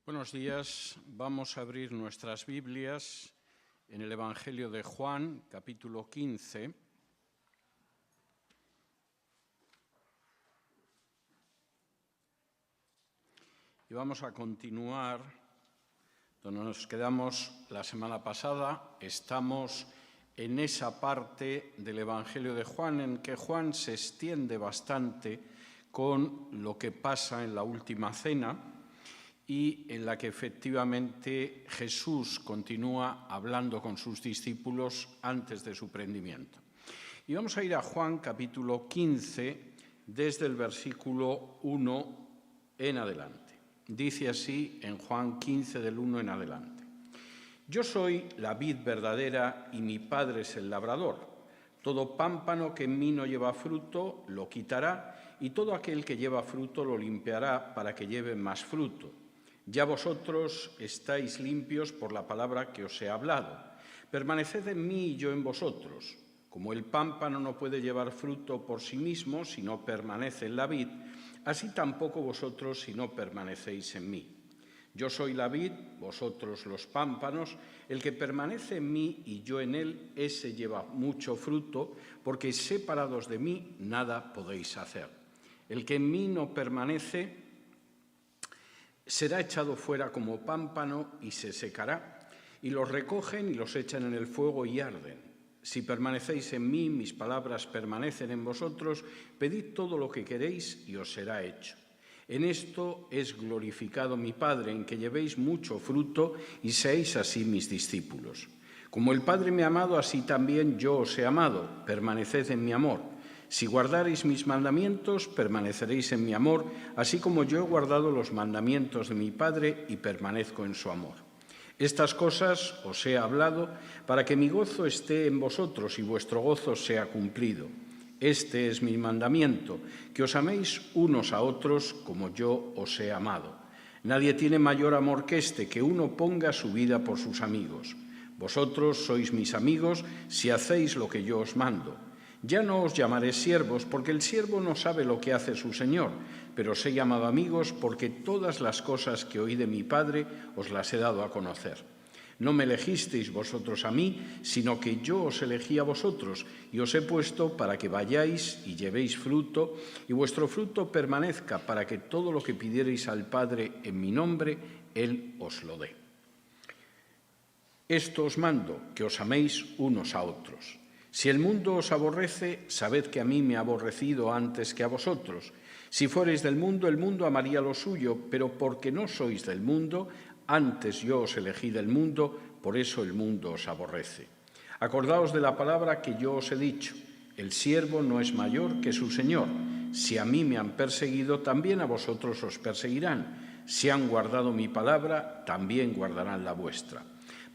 Buenos días. Vamos a abrir nuestras Biblias en el Evangelio de Juan, capítulo 15. Y vamos a continuar donde nos quedamos la semana pasada. Estamos en esa parte del Evangelio de Juan en que Juan se extiende bastante con lo que pasa en la última cena y en la que efectivamente Jesús continúa hablando con sus discípulos antes de su prendimiento. Y vamos a ir a Juan capítulo 15 desde el versículo 1 en adelante. Dice así en Juan 15 del 1 en adelante: Yo soy la vid verdadera y mi Padre es el labrador. Todo pámpano que en mí no lleva fruto lo quitará, y todo aquel que lleva fruto lo limpiará para que lleve más fruto. Ya vosotros estáis limpios por la palabra que os he hablado. Permaneced en mí y yo en vosotros. Como el pámpano no puede llevar fruto por sí mismo si no permanece en la vid, así tampoco vosotros si no permanecéis en mí. Yo soy la vid, vosotros los pámpanos. El que permanece en mí y yo en él, ese lleva mucho fruto, porque separados de mí nada podéis hacer. El que en mí no permanece será echado fuera como pámpano y se secará, y los recogen y los echan en el fuego y arden. Si permanecéis en mí, mis palabras permanecen en vosotros, pedid todo lo que queréis y os será hecho. En esto es glorificado mi Padre, en que llevéis mucho fruto y seáis así mis discípulos. Como el Padre me ha amado, así también yo os he amado. Permaneced en mi amor. Si guardareis mis mandamientos, permaneceréis en mi amor, así como yo he guardado los mandamientos de mi Padre y permanezco en su amor. Estas cosas os he hablado para que mi gozo esté en vosotros y vuestro gozo sea cumplido. Este es mi mandamiento, que os améis unos a otros como yo os he amado. Nadie tiene mayor amor que este, que uno ponga su vida por sus amigos. Vosotros sois mis amigos si hacéis lo que yo os mando. Ya no os llamaré siervos, porque el siervo no sabe lo que hace su señor, pero os he llamado amigos porque todas las cosas que oí de mi Padre os las he dado a conocer. No me elegisteis vosotros a mí, sino que yo os elegí a vosotros, y os he puesto para que vayáis y llevéis fruto, y vuestro fruto permanezca, para que todo lo que pidiereis al Padre en mi nombre, Él os lo dé. Esto os mando, que os améis unos a otros. Si el mundo os aborrece, sabed que a mí me ha aborrecido antes que a vosotros. Si fuereis del mundo, el mundo amaría lo suyo, pero porque no sois del mundo, antes yo os elegí del mundo, por eso el mundo os aborrece. Acordaos de la palabra que yo os he dicho: el siervo no es mayor que su señor. Si a mí me han perseguido, también a vosotros os perseguirán. Si han guardado mi palabra, también guardarán la vuestra.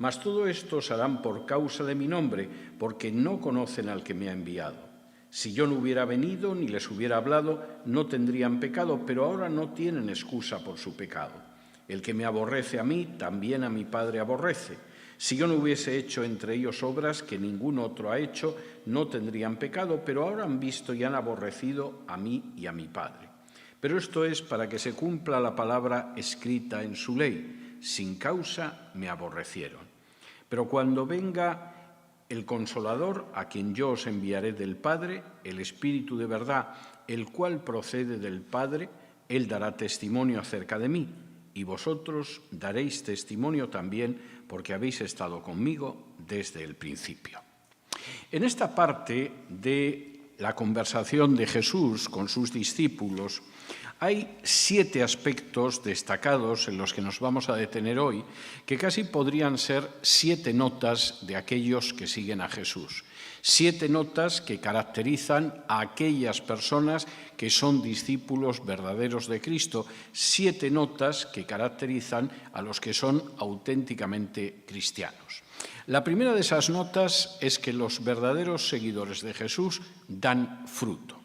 Mas todo esto os harán por causa de mi nombre, porque no conocen al que me ha enviado. Si yo no hubiera venido ni les hubiera hablado, no tendrían pecado, pero ahora no tienen excusa por su pecado. El que me aborrece a mí, también a mi Padre aborrece. Si yo no hubiese hecho entre ellos obras que ningún otro ha hecho, no tendrían pecado, pero ahora han visto y han aborrecido a mí y a mi Padre. Pero esto es para que se cumpla la palabra escrita en su ley: sin causa me aborrecieron. Pero cuando venga el Consolador, a quien yo os enviaré del Padre, el Espíritu de verdad, el cual procede del Padre, Él dará testimonio acerca de mí, y vosotros daréis testimonio también, porque habéis estado conmigo desde el principio. En esta parte de la conversación de Jesús con sus discípulos, hay 7 aspectos destacados en los que nos vamos a detener hoy, que casi podrían ser 7 notas de aquellos que siguen a Jesús. 7 notas que caracterizan a aquellas personas que son discípulos verdaderos de Cristo. 7 notas que caracterizan a los que son auténticamente cristianos. La primera de esas notas es que los verdaderos seguidores de Jesús dan fruto.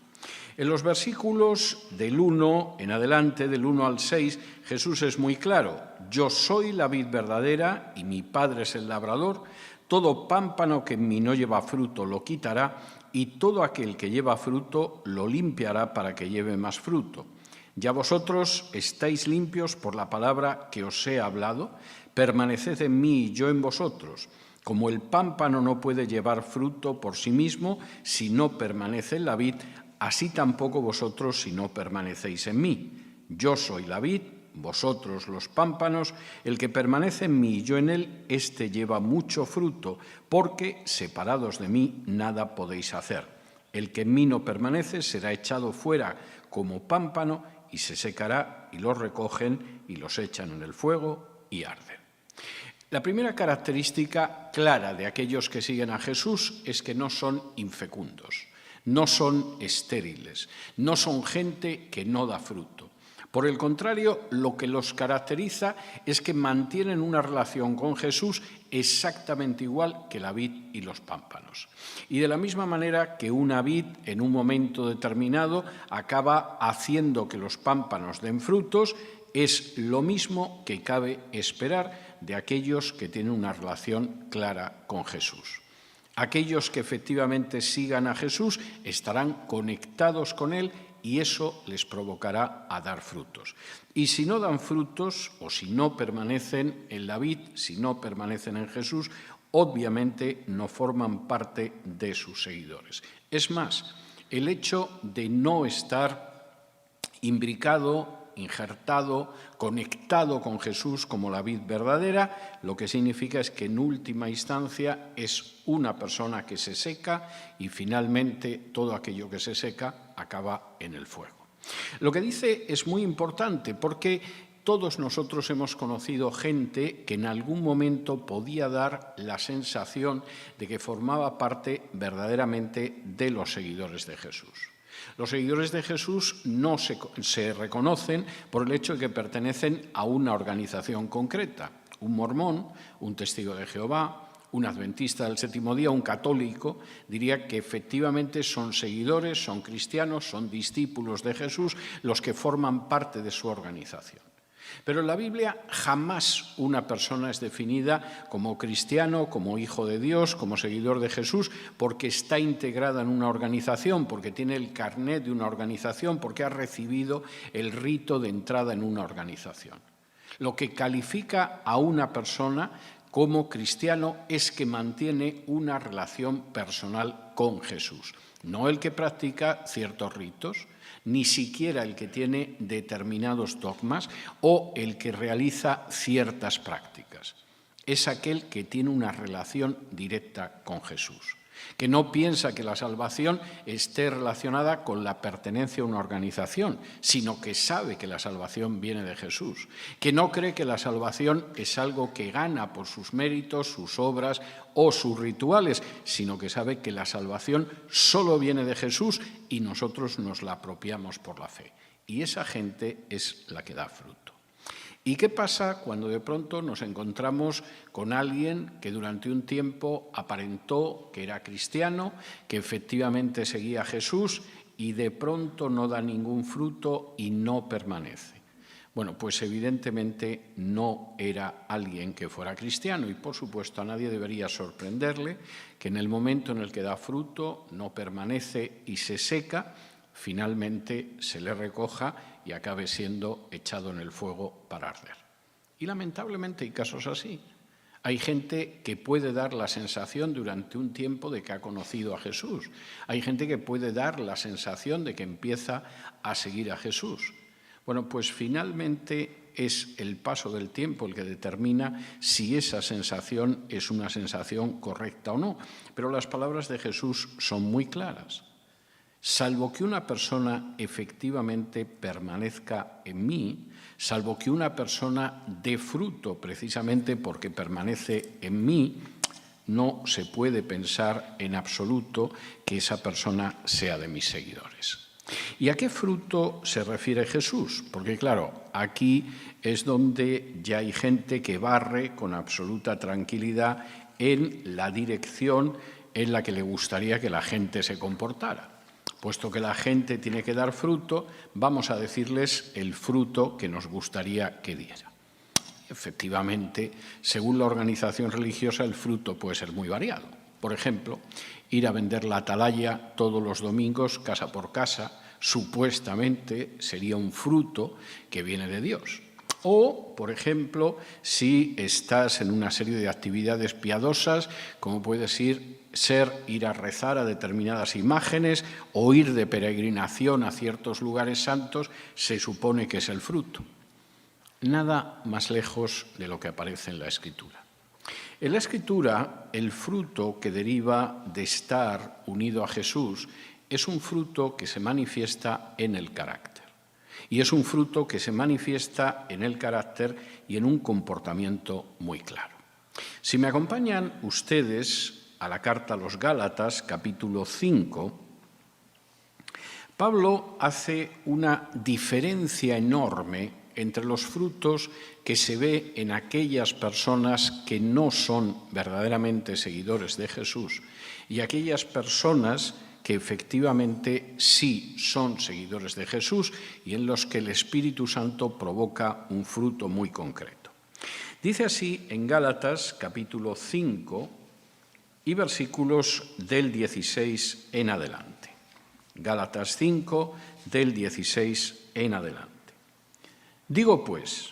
En los versículos del 1 en adelante, del 1 al 6, Jesús es muy claro: yo soy la vid verdadera y mi Padre es el labrador. Todo pámpano que en mí no lleva fruto lo quitará, y todo aquel que lleva fruto lo limpiará para que lleve más fruto. Ya vosotros estáis limpios por la palabra que os he hablado, permaneced en mí y yo en vosotros. Como el pámpano no puede llevar fruto por sí mismo si no permanece en la vid, así tampoco vosotros si no permanecéis en mí. Yo soy la vid, vosotros los pámpanos, el que permanece en mí y yo en él, éste lleva mucho fruto, porque separados de mí nada podéis hacer. El que en mí no permanece será echado fuera como pámpano y se secará, y los recogen y los echan en el fuego y arden. La primera característica clara de aquellos que siguen a Jesús es que no son infecundos, no son estériles, no son gente que no da fruto. Por el contrario, lo que los caracteriza es que mantienen una relación con Jesús exactamente igual que la vid y los pámpanos. Y de la misma manera que una vid en un momento determinado acaba haciendo que los pámpanos den frutos, es lo mismo que cabe esperar de aquellos que tienen una relación clara con Jesús. Aquellos que efectivamente sigan a Jesús estarán conectados con Él y eso les provocará a dar frutos. Y si no dan frutos o si no permanecen en la vid, si no permanecen en Jesús, obviamente no forman parte de sus seguidores. Es más, el hecho de no estar imbricado, injertado, conectado con Jesús como la vid verdadera, lo que significa es que en última instancia es una persona que se seca y finalmente todo aquello que se seca acaba en el fuego. Lo que dice es muy importante porque todos nosotros hemos conocido gente que en algún momento podía dar la sensación de que formaba parte verdaderamente de los seguidores de Jesús. Los seguidores de Jesús no se reconocen por el hecho de que pertenecen a una organización concreta. Un mormón, un testigo de Jehová, un adventista del séptimo día, un católico, diría que efectivamente son seguidores, son cristianos, son discípulos de Jesús los que forman parte de su organización. Pero en la Biblia jamás una persona es definida como cristiano, como hijo de Dios, como seguidor de Jesús, porque está integrada en una organización, porque tiene el carnet de una organización, porque ha recibido el rito de entrada en una organización. Lo que califica a una persona como cristiano es que mantiene una relación personal con Jesús, no el que practica ciertos ritos, ni siquiera el que tiene determinados dogmas o el que realiza ciertas prácticas. Es aquel que tiene una relación directa con Jesús, que no piensa que la salvación esté relacionada con la pertenencia a una organización, sino que sabe que la salvación viene de Jesús, que no cree que la salvación es algo que gana por sus méritos, sus obras o sus rituales, sino que sabe que la salvación solo viene de Jesús y nosotros nos la apropiamos por la fe. Y esa gente es la que da fruto. ¿Y qué pasa cuando de pronto nos encontramos con alguien que durante un tiempo aparentó que era cristiano, que efectivamente seguía a Jesús y de pronto no da ningún fruto y no permanece? Bueno, pues evidentemente no era alguien que fuera cristiano y por supuesto a nadie debería sorprenderle que en el momento en el que da fruto, no permanece y se seca, finalmente se le recoja y acabe siendo echado en el fuego para arder. Y lamentablemente hay casos así. Hay gente que puede dar la sensación durante un tiempo de que ha conocido a Jesús. Hay gente que puede dar la sensación de que empieza a seguir a Jesús. Bueno, pues finalmente es el paso del tiempo el que determina si esa sensación es una sensación correcta o no. Pero las palabras de Jesús son muy claras. Salvo que una persona efectivamente permanezca en mí, salvo que una persona dé fruto precisamente porque permanece en mí, no se puede pensar en absoluto que esa persona sea de mis seguidores. ¿Y a qué fruto se refiere Jesús? Porque claro, aquí es donde ya hay gente que barre con absoluta tranquilidad en la dirección en la que le gustaría que la gente se comportara. Puesto que la gente tiene que dar fruto, vamos a decirles el fruto que nos gustaría que diera. Efectivamente, según la organización religiosa, el fruto puede ser muy variado. Por ejemplo, ir a vender la atalaya todos los domingos, casa por casa, supuestamente sería un fruto que viene de Dios. O, por ejemplo, si estás en una serie de actividades piadosas, como puede ser ir a rezar a determinadas imágenes o ir de peregrinación a ciertos lugares santos, se supone que es el fruto. Nada más lejos de lo que aparece en la Escritura. En la Escritura, el fruto que deriva de estar unido a Jesús es un fruto que se manifiesta en el carácter. Y es un fruto que se manifiesta en el carácter y en un comportamiento muy claro. Si me acompañan ustedes a la carta a los Gálatas, capítulo 5, Pablo hace una diferencia enorme entre los frutos que se ve en aquellas personas que no son verdaderamente seguidores de Jesús y aquellas personas que efectivamente sí son seguidores de Jesús y en los que el Espíritu Santo provoca un fruto muy concreto. Dice así en Gálatas capítulo 5 y versículos del 16 en adelante. Gálatas 5 del 16 en adelante. Digo pues,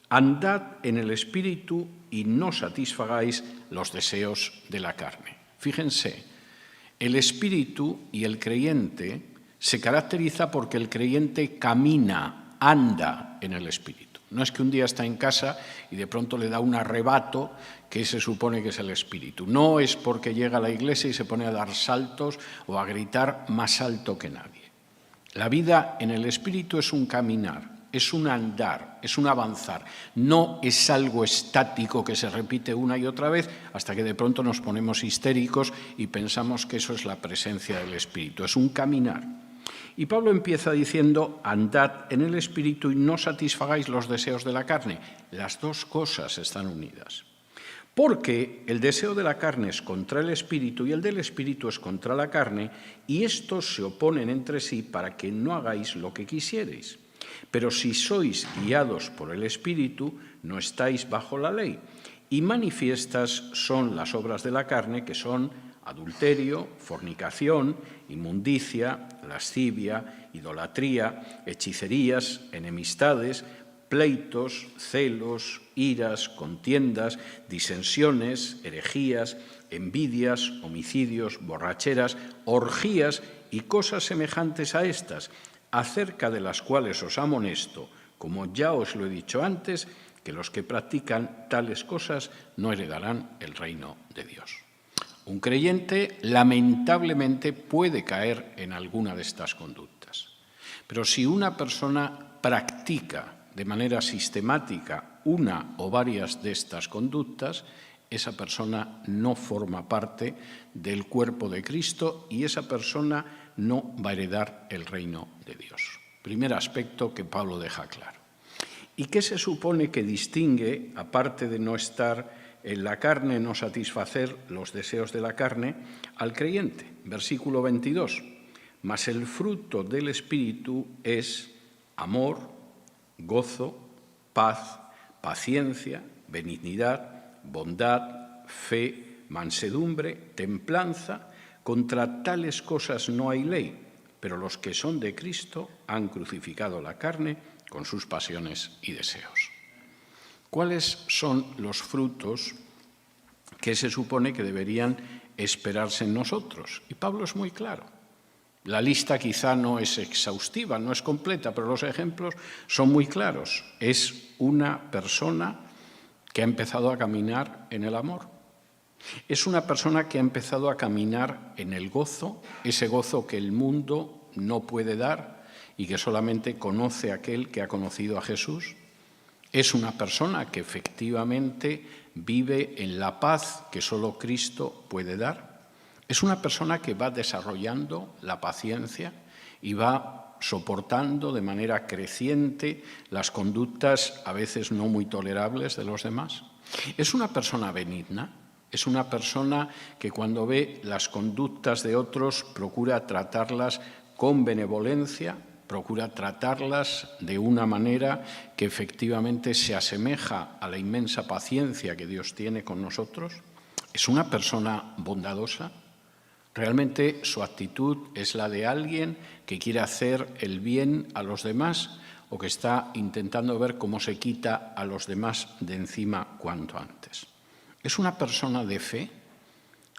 andad en el Espíritu y no satisfagáis los deseos de la carne. Fíjense, el Espíritu y el creyente se caracteriza porque el creyente camina, anda en el Espíritu. No es que un día está en casa y de pronto le da un arrebato que se supone que es el Espíritu. No es porque llega a la iglesia y se pone a dar saltos o a gritar más alto que nadie. La vida en el Espíritu es un caminar, es un andar, es un avanzar. No es algo estático que se repite una y otra vez hasta que de pronto nos ponemos histéricos y pensamos que eso es la presencia del Espíritu. Es un caminar. Y Pablo empieza diciendo, andad en el Espíritu y no satisfagáis los deseos de la carne. Las dos cosas están unidas. Porque el deseo de la carne es contra el Espíritu y el del Espíritu es contra la carne, y estos se oponen entre sí para que no hagáis lo que quisierais. Pero si sois guiados por el Espíritu, no estáis bajo la ley. Y manifiestas son las obras de la carne, que son adulterio, fornicación, inmundicia, lascivia, idolatría, hechicerías, enemistades, pleitos, celos, iras, contiendas, disensiones, herejías, envidias, homicidios, borracheras, orgías y cosas semejantes a estas, acerca de las cuales os amonesto, como ya os lo he dicho antes, que los que practican tales cosas no heredarán el reino de Dios. Un creyente lamentablemente puede caer en alguna de estas conductas, pero si una persona practica de manera sistemática una o varias de estas conductas, esa persona no forma parte del cuerpo de Cristo y esa persona no va a heredar el reino de Dios. Primer aspecto que Pablo deja claro. ¿Y qué se supone que distingue, aparte de no estar en la carne, no satisfacer los deseos de la carne, al creyente? Versículo 22. Mas el fruto del Espíritu es amor, gozo, paz, paciencia, benignidad, bondad, fe, mansedumbre, templanza. Contra tales cosas no hay ley, pero los que son de Cristo han crucificado la carne con sus pasiones y deseos. ¿Cuáles son los frutos que se supone que deberían esperarse en nosotros? Y Pablo es muy claro. La lista quizá no es exhaustiva, no es completa, pero los ejemplos son muy claros. Es una persona que ha empezado a caminar en el amor. Es una persona que ha empezado a caminar en el gozo, ese gozo que el mundo no puede dar y que solamente conoce aquel que ha conocido a Jesús. Es una persona que efectivamente vive en la paz que solo Cristo puede dar. Es una persona que va desarrollando la paciencia y va soportando de manera creciente las conductas a veces no muy tolerables de los demás. Es una persona benigna. Es una persona que cuando ve las conductas de otros procura tratarlas con benevolencia, procura tratarlas de una manera que efectivamente se asemeja a la inmensa paciencia que Dios tiene con nosotros. Es una persona bondadosa. Realmente su actitud es la de alguien que quiere hacer el bien a los demás o que está intentando ver cómo se quita a los demás de encima cuanto antes. ¿Es una persona de fe?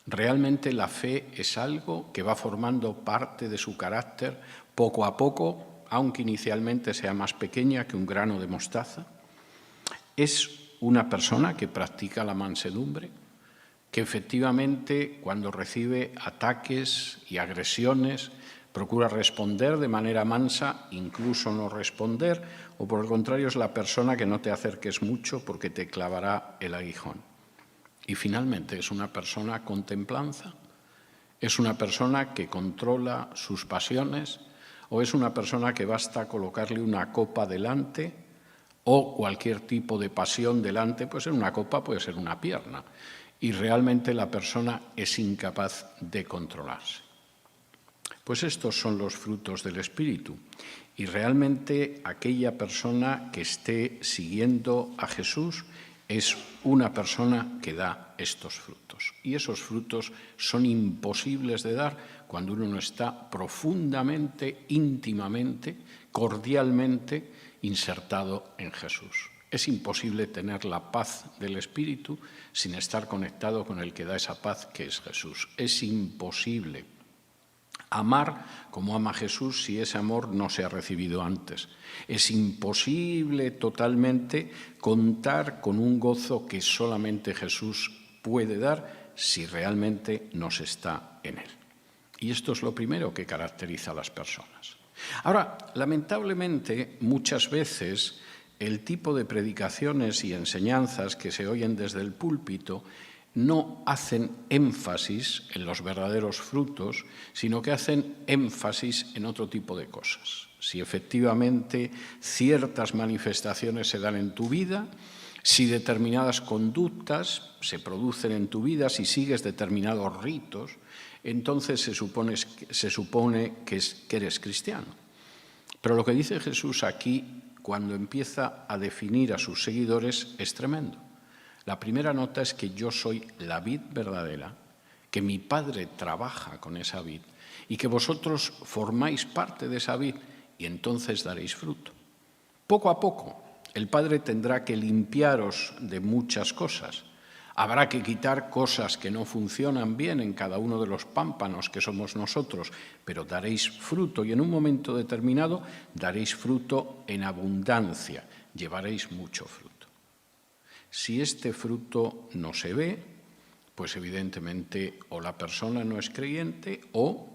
¿Realmente la fe es algo que va formando parte de su carácter poco a poco, aunque inicialmente sea más pequeña que un grano de mostaza? ¿Es una persona que practica la mansedumbre? Que efectivamente cuando recibe ataques y agresiones procura responder de manera mansa, incluso no responder, o por el contrario es la persona que no te acerques mucho porque te clavará el aguijón. Y finalmente es una persona con templanza, es una persona que controla sus pasiones, o es una persona que basta colocarle una copa delante o cualquier tipo de pasión delante, puede ser una copa, puede ser una pierna, y realmente la persona es incapaz de controlarse. Pues estos son los frutos del Espíritu. Y realmente aquella persona que esté siguiendo a Jesús es una persona que da estos frutos. Y esos frutos son imposibles de dar cuando uno no está profundamente, íntimamente, cordialmente insertado en Jesús. Es imposible tener la paz del Espíritu sin estar conectado con el que da esa paz, que es Jesús. Es imposible amar como ama Jesús si ese amor no se ha recibido antes. Es imposible totalmente contar con un gozo que solamente Jesús puede dar si realmente no se está en él. Y esto es lo primero que caracteriza a las personas. Ahora, lamentablemente, muchas veces el tipo de predicaciones y enseñanzas que se oyen desde el púlpito no hacen énfasis en los verdaderos frutos, sino que hacen énfasis en otro tipo de cosas. Si efectivamente ciertas manifestaciones se dan en tu vida, si determinadas conductas se producen en tu vida, si sigues determinados ritos, entonces se supone que eres cristiano. Pero lo que dice Jesús aquí, cuando empieza a definir a sus seguidores, es tremendo. La primera nota es que yo soy la vid verdadera, que mi Padre trabaja con esa vid y que vosotros formáis parte de esa vid y entonces daréis fruto. Poco a poco, el Padre tendrá que limpiaros de muchas cosas. Habrá que quitar cosas que no funcionan bien en cada uno de los pámpanos que somos nosotros, pero daréis fruto y en un momento determinado daréis fruto en abundancia, llevaréis mucho fruto. Si este fruto no se ve, pues evidentemente o la persona no es creyente o,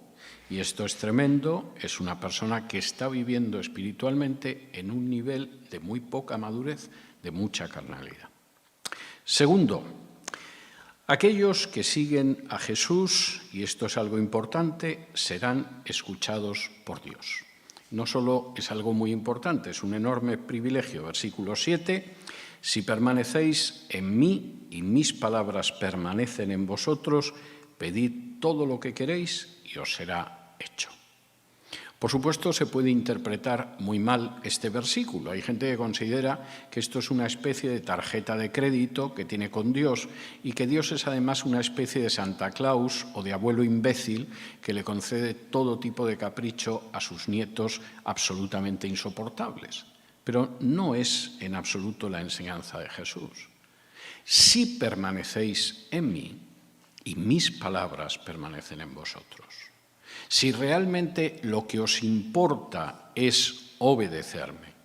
y esto es tremendo, es una persona que está viviendo espiritualmente en un nivel de muy poca madurez, de mucha carnalidad. Segundo, aquellos que siguen a Jesús, y esto es algo importante, serán escuchados por Dios. No solo es algo muy importante, es un enorme privilegio. Versículo 7, si permanecéis en mí y mis palabras permanecen en vosotros, pedid todo lo que queréis y os será hecho. Por supuesto, se puede interpretar muy mal este versículo. Hay gente que considera que esto es una especie de tarjeta de crédito que tiene con Dios y que Dios es además una especie de Santa Claus o de abuelo imbécil que le concede todo tipo de capricho a sus nietos absolutamente insoportables. Pero no es en absoluto la enseñanza de Jesús. Si permanecéis en mí y mis palabras permanecen en vosotros. Si realmente lo que os importa es obedecerme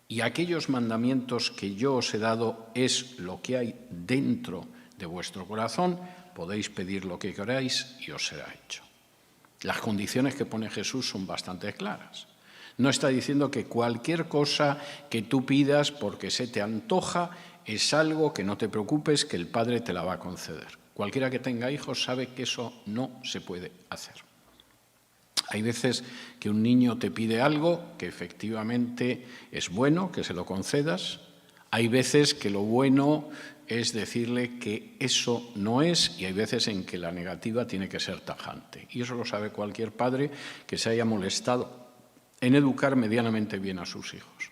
y aquellos mandamientos que yo os he dado es lo que hay dentro de vuestro corazón, podéis pedir lo que queráis y os será hecho. Las condiciones que pone Jesús son bastante claras. No está diciendo que cualquier cosa que tú pidas porque se te antoja es algo que no te preocupes, que el Padre te la va a conceder. Cualquiera que tenga hijos sabe que eso no se puede hacer. Hay veces que un niño te pide algo que efectivamente es bueno, que se lo concedas. Hay veces que lo bueno es decirle que eso no es y hay veces en que la negativa tiene que ser tajante. Y eso lo sabe cualquier padre que se haya molestado en educar medianamente bien a sus hijos.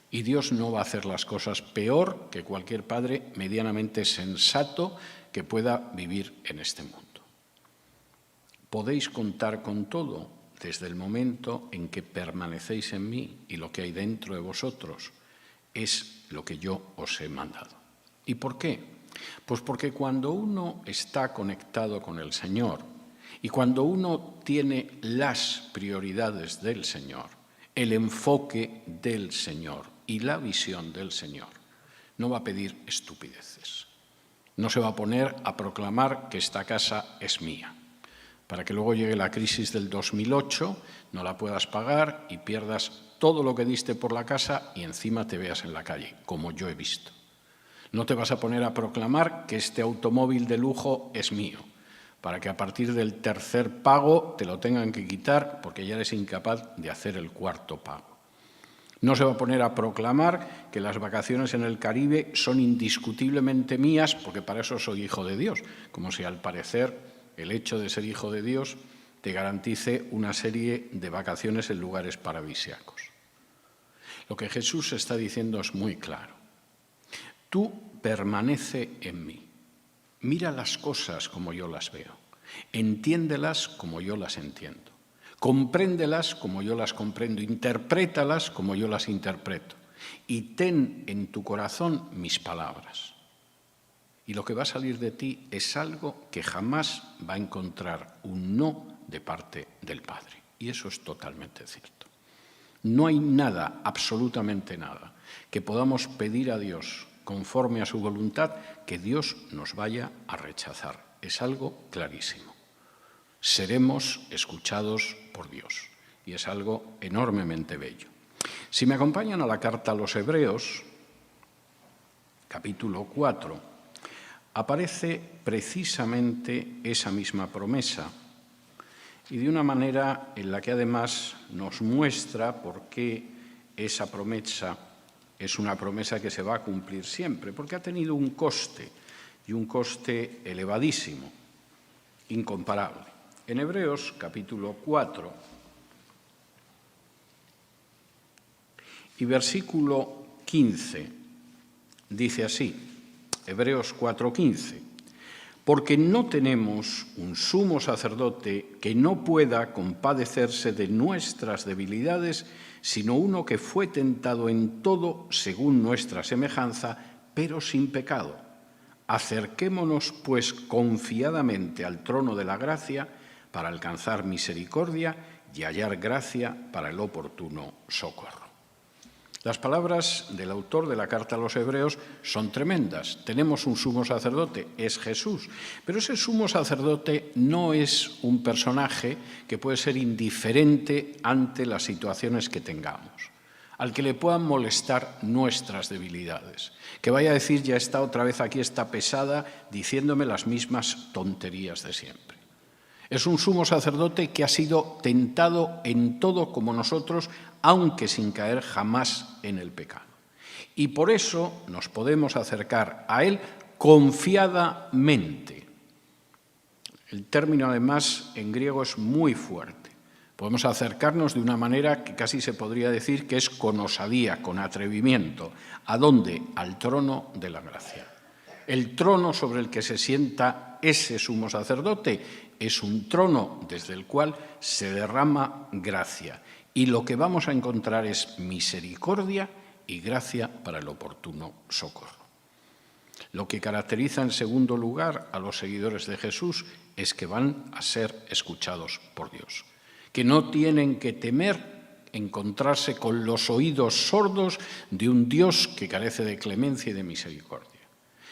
Y Dios no va a hacer las cosas peor que cualquier padre medianamente sensato que pueda vivir en este mundo. Podéis contar con todo desde el momento en que permanecéis en mí y lo que hay dentro de vosotros es lo que yo os he mandado. ¿Y por qué? Pues porque cuando uno está conectado con el Señor y cuando uno tiene las prioridades del Señor, el enfoque del Señor y la visión del Señor, no va a pedir estupideces. No se va a poner a proclamar que esta casa es mía, para que luego llegue la crisis del 2008, no la puedas pagar y pierdas todo lo que diste por la casa y encima te veas en la calle, como yo he visto. No te vas a poner a proclamar que este automóvil de lujo es mío, para que a partir del tercer pago te lo tengan que quitar porque ya eres incapaz de hacer el cuarto pago. No se va a poner a proclamar que las vacaciones en el Caribe son indiscutiblemente mías porque para eso soy hijo de Dios, como si al parecer el hecho de ser hijo de Dios te garantice una serie de vacaciones en lugares paradisíacos. Lo que Jesús está diciendo es muy claro. Tú permanece en mí. Mira las cosas como yo las veo. Entiéndelas como yo las entiendo. Compréndelas como yo las comprendo. Interprétalas como yo las interpreto. Y ten en tu corazón mis palabras. Y lo que va a salir de ti es algo que jamás va a encontrar un no de parte del Padre. Y eso es totalmente cierto. No hay nada, absolutamente nada, que podamos pedir a Dios conforme a su voluntad que Dios nos vaya a rechazar. Es algo clarísimo. Seremos escuchados por Dios. Y es algo enormemente bello. Si me acompañan a la carta a los Hebreos, capítulo 4, aparece precisamente esa misma promesa y de una manera en la que además nos muestra por qué esa promesa es una promesa que se va a cumplir siempre, porque ha tenido un coste y un coste elevadísimo, incomparable. En Hebreos capítulo 4 y versículo 15 dice así, Hebreos 4:15, porque no tenemos un sumo sacerdote que no pueda compadecerse de nuestras debilidades, sino uno que fue tentado en todo según nuestra semejanza, pero sin pecado. Acerquémonos, pues, confiadamente al trono de la gracia para alcanzar misericordia y hallar gracia para el oportuno socorro. Las palabras del autor de la carta a los Hebreos son tremendas. Tenemos un sumo sacerdote, es Jesús, pero ese sumo sacerdote no es un personaje que puede ser indiferente ante las situaciones que tengamos, al que le puedan molestar nuestras debilidades, que vaya a decir ya está otra vez aquí, está pesada, diciéndome las mismas tonterías de siempre. Es un sumo sacerdote que ha sido tentado en todo como nosotros, aunque sin caer jamás en el pecado. Y por eso nos podemos acercar a él confiadamente. El término, además, en griego es muy fuerte. Podemos acercarnos de una manera que casi se podría decir que es con osadía, con atrevimiento. ¿A dónde? Al trono de la gracia. El trono sobre el que se sienta ese sumo sacerdote es un trono desde el cual se derrama gracia. Y lo que vamos a encontrar es misericordia y gracia para el oportuno socorro. Lo que caracteriza, en segundo lugar, a los seguidores de Jesús es que van a ser escuchados por Dios, que no tienen que temer encontrarse con los oídos sordos de un Dios que carece de clemencia y de misericordia,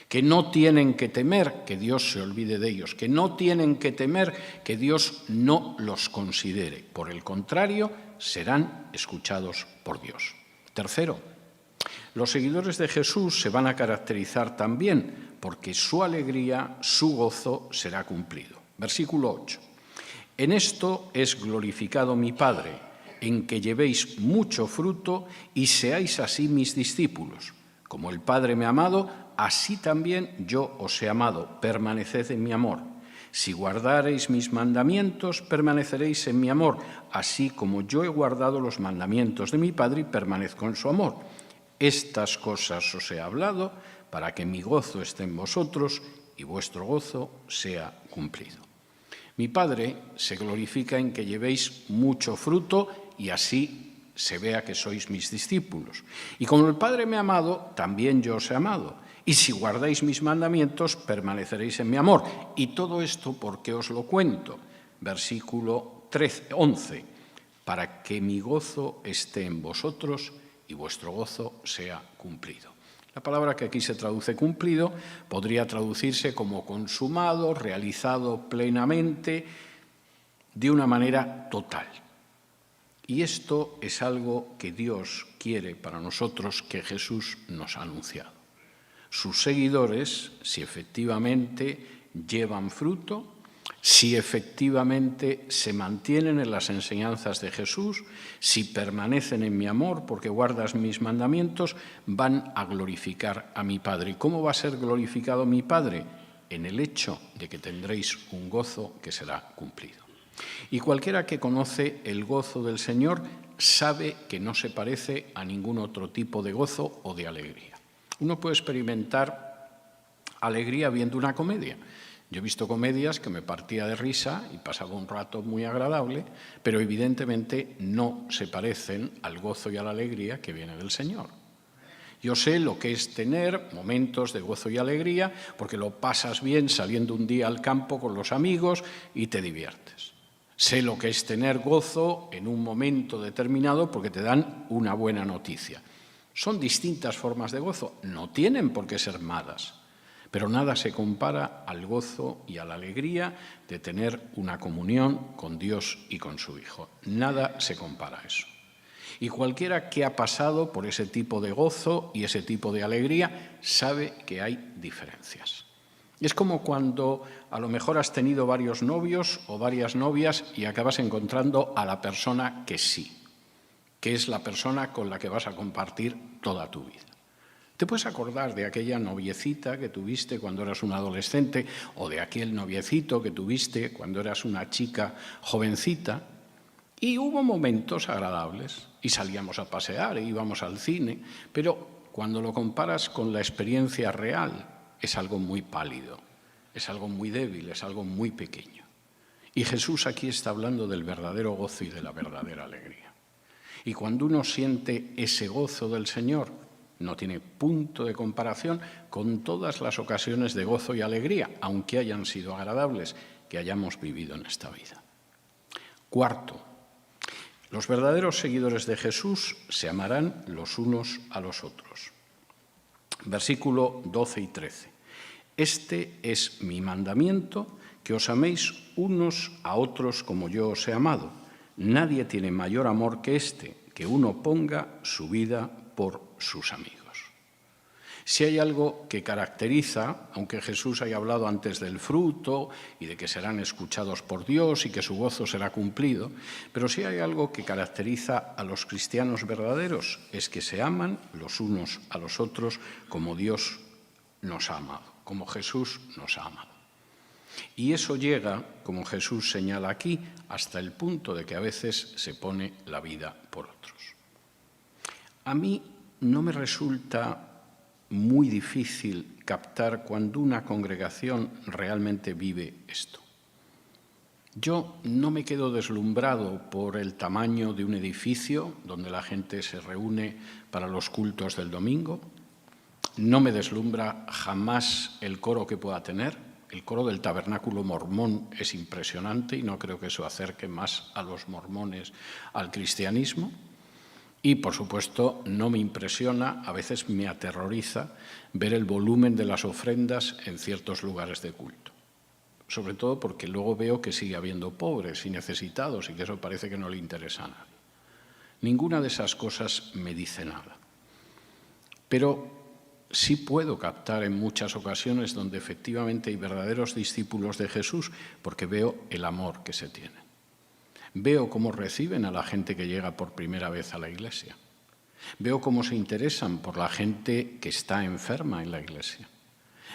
que no tienen que temer que Dios se olvide de ellos, que no tienen que temer que Dios no los considere. Por el contrario, serán escuchados por Dios. Tercero, los seguidores de Jesús se van a caracterizar también porque su alegría, su gozo será cumplido. Versículo 8. En esto es glorificado mi Padre, en que llevéis mucho fruto y seáis así mis discípulos. Como el Padre me ha amado, así también yo os he amado. Permaneced en mi amor. Si guardareis mis mandamientos, permaneceréis en mi amor, así como yo he guardado los mandamientos de mi Padre y permanezco en su amor. Estas cosas os he hablado para que mi gozo esté en vosotros y vuestro gozo sea cumplido. Mi Padre se glorifica en que llevéis mucho fruto y así se vea que sois mis discípulos. Y como el Padre me ha amado, también yo os he amado. Y si guardáis mis mandamientos, permaneceréis en mi amor. Y todo esto, ¿por qué os lo cuento? Versículo 11. Para que mi gozo esté en vosotros y vuestro gozo sea cumplido. La palabra que aquí se traduce cumplido podría traducirse como consumado, realizado plenamente, de una manera total. Y esto es algo que Dios quiere para nosotros, que Jesús nos ha anunciado. Sus seguidores, si efectivamente llevan fruto, si efectivamente se mantienen en las enseñanzas de Jesús, si permanecen en mi amor porque guardas mis mandamientos, van a glorificar a mi Padre. ¿Y cómo va a ser glorificado mi Padre? En el hecho de que tendréis un gozo que será cumplido. Y cualquiera que conoce el gozo del Señor sabe que no se parece a ningún otro tipo de gozo o de alegría. Uno puede experimentar alegría viendo una comedia. Yo he visto comedias que me partía de risa y pasaba un rato muy agradable, pero evidentemente no se parecen al gozo y a la alegría que viene del Señor. Yo sé lo que es tener momentos de gozo y alegría porque lo pasas bien saliendo un día al campo con los amigos y te diviertes. Sé lo que es tener gozo en un momento determinado porque te dan una buena noticia. Son distintas formas de gozo, no tienen por qué ser malas, pero nada se compara al gozo y a la alegría de tener una comunión con Dios y con su Hijo. Nada se compara a eso. Y cualquiera que ha pasado por ese tipo de gozo y ese tipo de alegría sabe que hay diferencias. Es como cuando a lo mejor has tenido varios novios o varias novias y acabas encontrando a la persona que sí, que es la persona con la que vas a compartir toda tu vida. Te puedes acordar de aquella noviecita que tuviste cuando eras un adolescente o de aquel noviecito que tuviste cuando eras una chica jovencita y hubo momentos agradables y salíamos a pasear e íbamos al cine, pero cuando lo comparas con la experiencia real es algo muy pálido, es algo muy débil, es algo muy pequeño. Y Jesús aquí está hablando del verdadero gozo y de la verdadera alegría. Y cuando uno siente ese gozo del Señor, no tiene punto de comparación con todas las ocasiones de gozo y alegría, aunque hayan sido agradables, que hayamos vivido en esta vida. Cuarto, los verdaderos seguidores de Jesús se amarán los unos a los otros. Versículo 12 y 13. Este es mi mandamiento, que os améis unos a otros como yo os he amado. Nadie tiene mayor amor que este, que uno ponga su vida por sus amigos. Si hay algo que caracteriza, aunque Jesús haya hablado antes del fruto y de que serán escuchados por Dios y que su gozo será cumplido, pero si hay algo que caracteriza a los cristianos verdaderos es que se aman los unos a los otros como Dios nos ha amado, como Jesús nos ha amado. Y eso llega, como Jesús señala aquí, hasta el punto de que a veces se pone la vida por otros. A mí no me resulta muy difícil captar cuando una congregación realmente vive esto. Yo no me quedo deslumbrado por el tamaño de un edificio donde la gente se reúne para los cultos del domingo. No me deslumbra jamás el coro que pueda tener. El coro del tabernáculo mormón es impresionante y no creo que eso acerque más a los mormones al cristianismo. Y, por supuesto, no me impresiona, a veces me aterroriza ver el volumen de las ofrendas en ciertos lugares de culto. Sobre todo porque luego veo que sigue habiendo pobres y necesitados y que eso parece que no le interesa a nadie. Ninguna de esas cosas me dice nada. Pero sí puedo captar en muchas ocasiones donde efectivamente hay verdaderos discípulos de Jesús porque veo el amor que se tiene. Veo cómo reciben a la gente que llega por primera vez a la iglesia. Veo cómo se interesan por la gente que está enferma en la iglesia.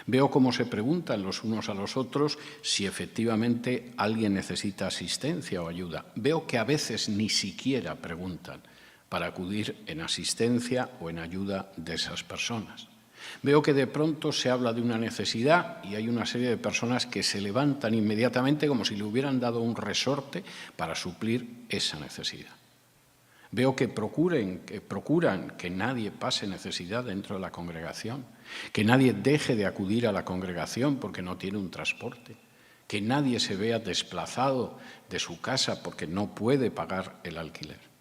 Veo cómo se preguntan los unos a los otros si efectivamente alguien necesita asistencia o ayuda. Veo que a veces ni siquiera preguntan para acudir en asistencia o en ayuda de esas personas. Veo que de pronto se habla de una necesidad y hay una serie de personas que se levantan inmediatamente como si le hubieran dado un resorte para suplir esa necesidad. Veo que procuran que nadie pase necesidad dentro de la congregación, que nadie deje de acudir a la congregación porque no tiene un transporte, que nadie se vea desplazado de su casa porque no puede pagar el alquiler.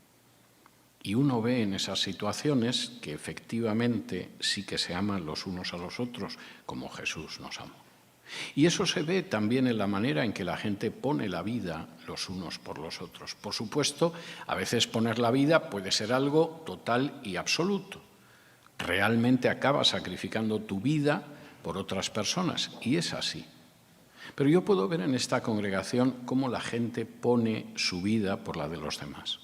Y uno ve en esas situaciones que efectivamente sí que se aman los unos a los otros como Jesús nos amó. Y eso se ve también en la manera en que la gente pone la vida los unos por los otros. Por supuesto, a veces poner la vida puede ser algo total y absoluto. Realmente acabas sacrificando tu vida por otras personas, y es así. Pero yo puedo ver en esta congregación cómo la gente pone su vida por la de los demás.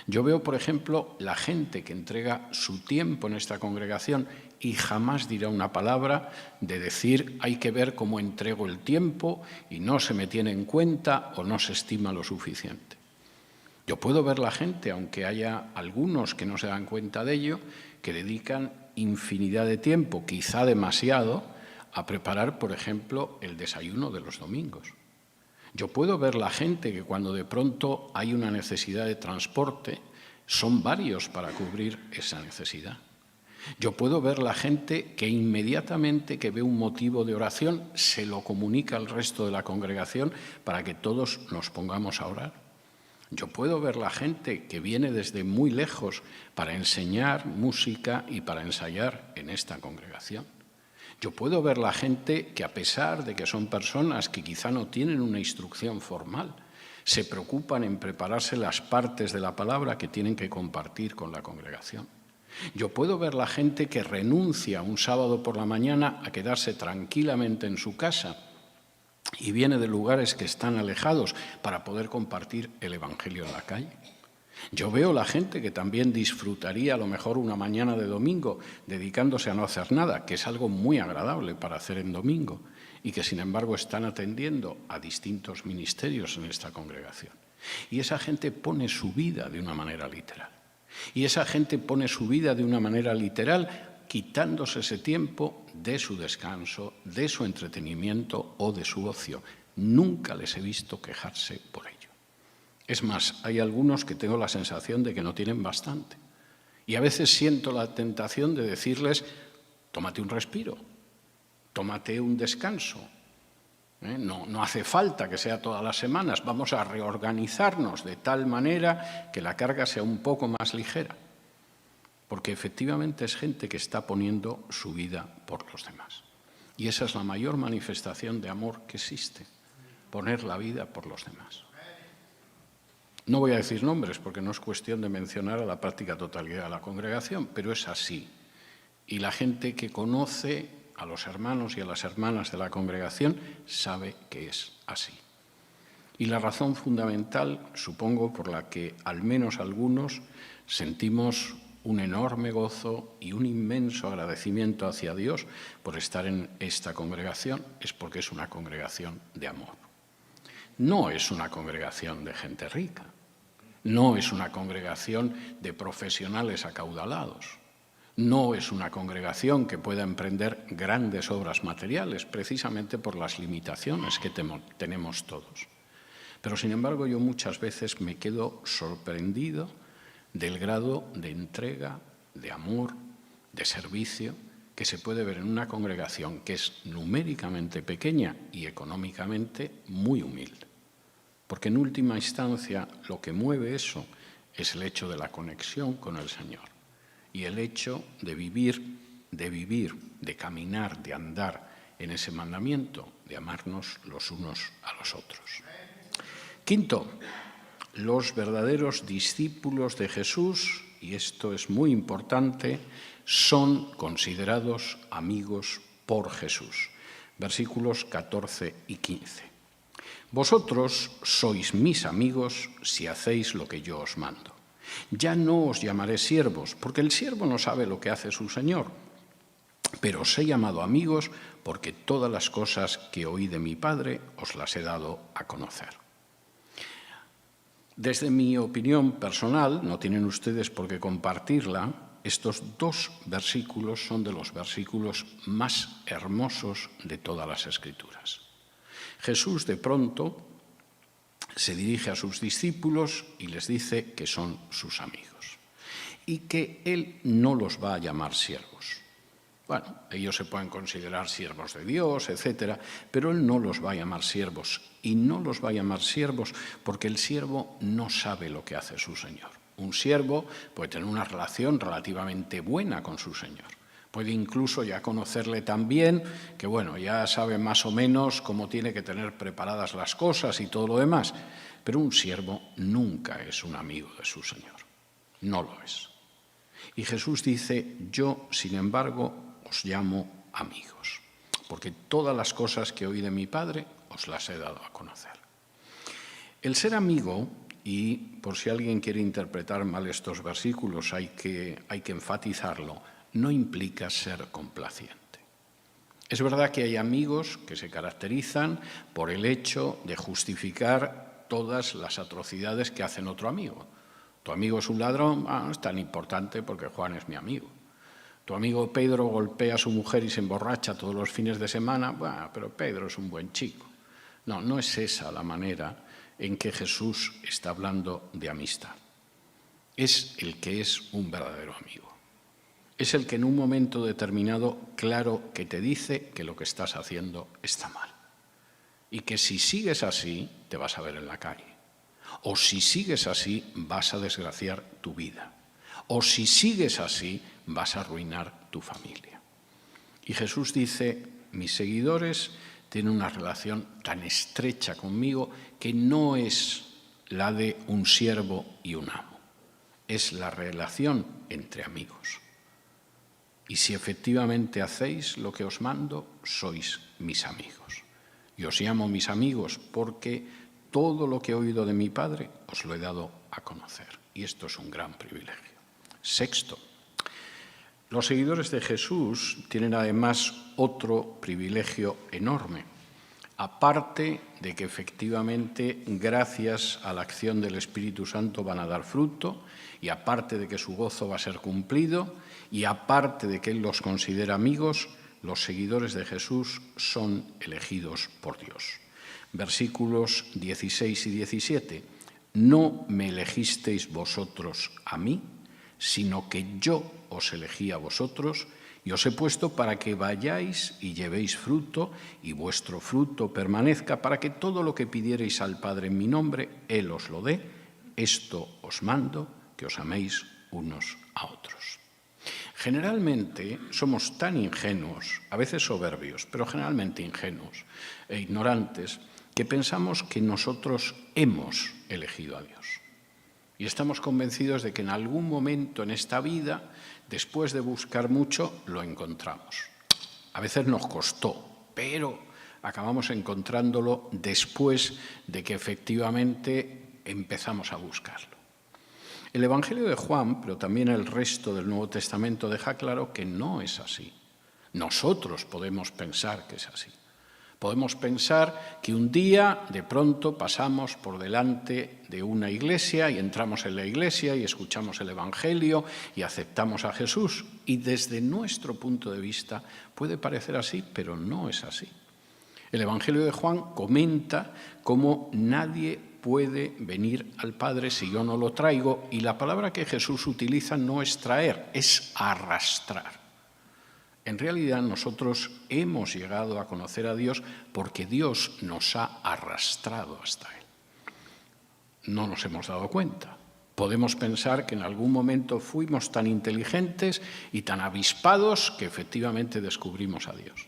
Yo veo, por ejemplo, la gente que entrega su tiempo en esta congregación y jamás dirá una palabra de decir hay que ver cómo entrego el tiempo y no se me tiene en cuenta o no se estima lo suficiente. Yo puedo ver la gente, aunque haya algunos que no se dan cuenta de ello, que dedican infinidad de tiempo, quizá demasiado, a preparar, por ejemplo, el desayuno de los domingos. Yo puedo ver la gente que cuando de pronto hay una necesidad de transporte, son varios para cubrir esa necesidad. Yo puedo ver la gente que inmediatamente que ve un motivo de oración se lo comunica al resto de la congregación para que todos nos pongamos a orar. Yo puedo ver la gente que viene desde muy lejos para enseñar música y para ensayar en esta congregación. Yo puedo ver la gente que, a pesar de que son personas que quizá no tienen una instrucción formal, se preocupan en prepararse las partes de la palabra que tienen que compartir con la congregación. Yo puedo ver la gente que renuncia un sábado por la mañana a quedarse tranquilamente en su casa y viene de lugares que están alejados para poder compartir el Evangelio en la calle. Yo veo la gente que también disfrutaría a lo mejor una mañana de domingo dedicándose a no hacer nada, que es algo muy agradable para hacer en domingo, y que sin embargo están atendiendo a distintos ministerios en esta congregación. Y esa gente pone su vida de una manera literal. Y esa gente pone su vida de una manera literal quitándose ese tiempo de su descanso, de su entretenimiento o de su ocio. Nunca les he visto quejarse por ello. Es más, hay algunos que tengo la sensación de que no tienen bastante. Y a veces siento la tentación de decirles, tómate un respiro, tómate un descanso. No hace falta que sea todas las semanas, vamos a reorganizarnos de tal manera que la carga sea un poco más ligera. Porque efectivamente es gente que está poniendo su vida por los demás. Y esa es la mayor manifestación de amor que existe, poner la vida por los demás. No voy a decir nombres porque no es cuestión de mencionar a la práctica totalidad de la congregación, pero es así. Y la gente que conoce a los hermanos y a las hermanas de la congregación sabe que es así. Y la razón fundamental, supongo, por la que al menos algunos sentimos un enorme gozo y un inmenso agradecimiento hacia Dios por estar en esta congregación, es porque es una congregación de amor. No es una congregación de gente rica. No es una congregación de profesionales acaudalados. No es una congregación que pueda emprender grandes obras materiales, precisamente por las limitaciones que tenemos todos. Pero, sin embargo, yo muchas veces me quedo sorprendido del grado de entrega, de amor, de servicio que se puede ver en una congregación que es numéricamente pequeña y económicamente muy humilde. Porque en última instancia lo que mueve eso es el hecho de la conexión con el Señor y el hecho de vivir, de caminar, de andar en ese mandamiento, de amarnos los unos a los otros. Quinto, los verdaderos discípulos de Jesús, y esto es muy importante, son considerados amigos por Jesús. Versículos 14 y 15. Vosotros sois mis amigos si hacéis lo que yo os mando. Ya no os llamaré siervos, porque el siervo no sabe lo que hace su señor, pero os he llamado amigos porque todas las cosas que oí de mi Padre os las he dado a conocer. Desde mi opinión personal, no tienen ustedes por qué compartirla, estos dos versículos son de los versículos más hermosos de todas las Escrituras. Jesús de pronto se dirige a sus discípulos y les dice que son sus amigos y que Él no los va a llamar siervos. Bueno, ellos se pueden considerar siervos de Dios, etc., pero Él no los va a llamar siervos. Y no los va a llamar siervos porque el siervo no sabe lo que hace su Señor. Un siervo puede tener una relación relativamente buena con su Señor. Puede incluso ya conocerle tan bien que, bueno, ya sabe más o menos cómo tiene que tener preparadas las cosas y todo lo demás. Pero un siervo nunca es un amigo de su Señor. No lo es. Y Jesús dice, yo, sin embargo, os llamo amigos, porque todas las cosas que oí de mi Padre os las he dado a conocer. El ser amigo, y por si alguien quiere interpretar mal estos versículos, hay que enfatizarlo, no implica ser complaciente. Es verdad que hay amigos que se caracterizan por el hecho de justificar todas las atrocidades que hacen otro amigo. Tu amigo es un ladrón, no es tan importante porque Juan es mi amigo. Tu amigo Pedro golpea a su mujer y se emborracha todos los fines de semana, bueno, pero Pedro es un buen chico. No, no es esa la manera en que Jesús está hablando de amistad. Es el que es un verdadero amigo. Es el que en un momento determinado, claro, que te dice que lo que estás haciendo está mal. Y que si sigues así, te vas a ver en la calle. O si sigues así, vas a desgraciar tu vida. O si sigues así, vas a arruinar tu familia. Y Jesús dice, mis seguidores tienen una relación tan estrecha conmigo que no es la de un siervo y un amo. Es la relación entre amigos. Y si efectivamente hacéis lo que os mando, sois mis amigos. Y os llamo mis amigos porque todo lo que he oído de mi Padre os lo he dado a conocer. Y esto es un gran privilegio. Sexto, los seguidores de Jesús tienen además otro privilegio enorme. Aparte de que efectivamente, gracias a la acción del Espíritu Santo van a dar fruto, y aparte de que su gozo va a ser cumplido, y aparte de que Él los considera amigos, los seguidores de Jesús son elegidos por Dios. Versículos 16 y 17. No me elegisteis vosotros a mí, sino que yo os elegí a vosotros y os he puesto para que vayáis y llevéis fruto y vuestro fruto permanezca, para que todo lo que pidiereis al Padre en mi nombre, Él os lo dé. Esto os mando, que os améis unos a otros. Generalmente somos tan ingenuos, a veces soberbios, pero generalmente ingenuos e ignorantes, que pensamos que nosotros hemos elegido a Dios. Y estamos convencidos de que en algún momento en esta vida, después de buscar mucho, lo encontramos. A veces nos costó, pero acabamos encontrándolo después de que efectivamente empezamos a buscarlo. El Evangelio de Juan, pero también el resto del Nuevo Testamento, deja claro que no es así. Nosotros podemos pensar que es así. Podemos pensar que un día, de pronto, pasamos por delante de una iglesia y entramos en la iglesia y escuchamos el Evangelio y aceptamos a Jesús. Y desde nuestro punto de vista puede parecer así, pero no es así. El Evangelio de Juan comenta cómo nadie puede venir al Padre si yo no lo traigo, y la palabra que Jesús utiliza no es traer, es arrastrar. En realidad nosotros hemos llegado a conocer a Dios porque Dios nos ha arrastrado hasta Él. No nos hemos dado cuenta. Podemos pensar que en algún momento fuimos tan inteligentes y tan avispados que efectivamente descubrimos a Dios.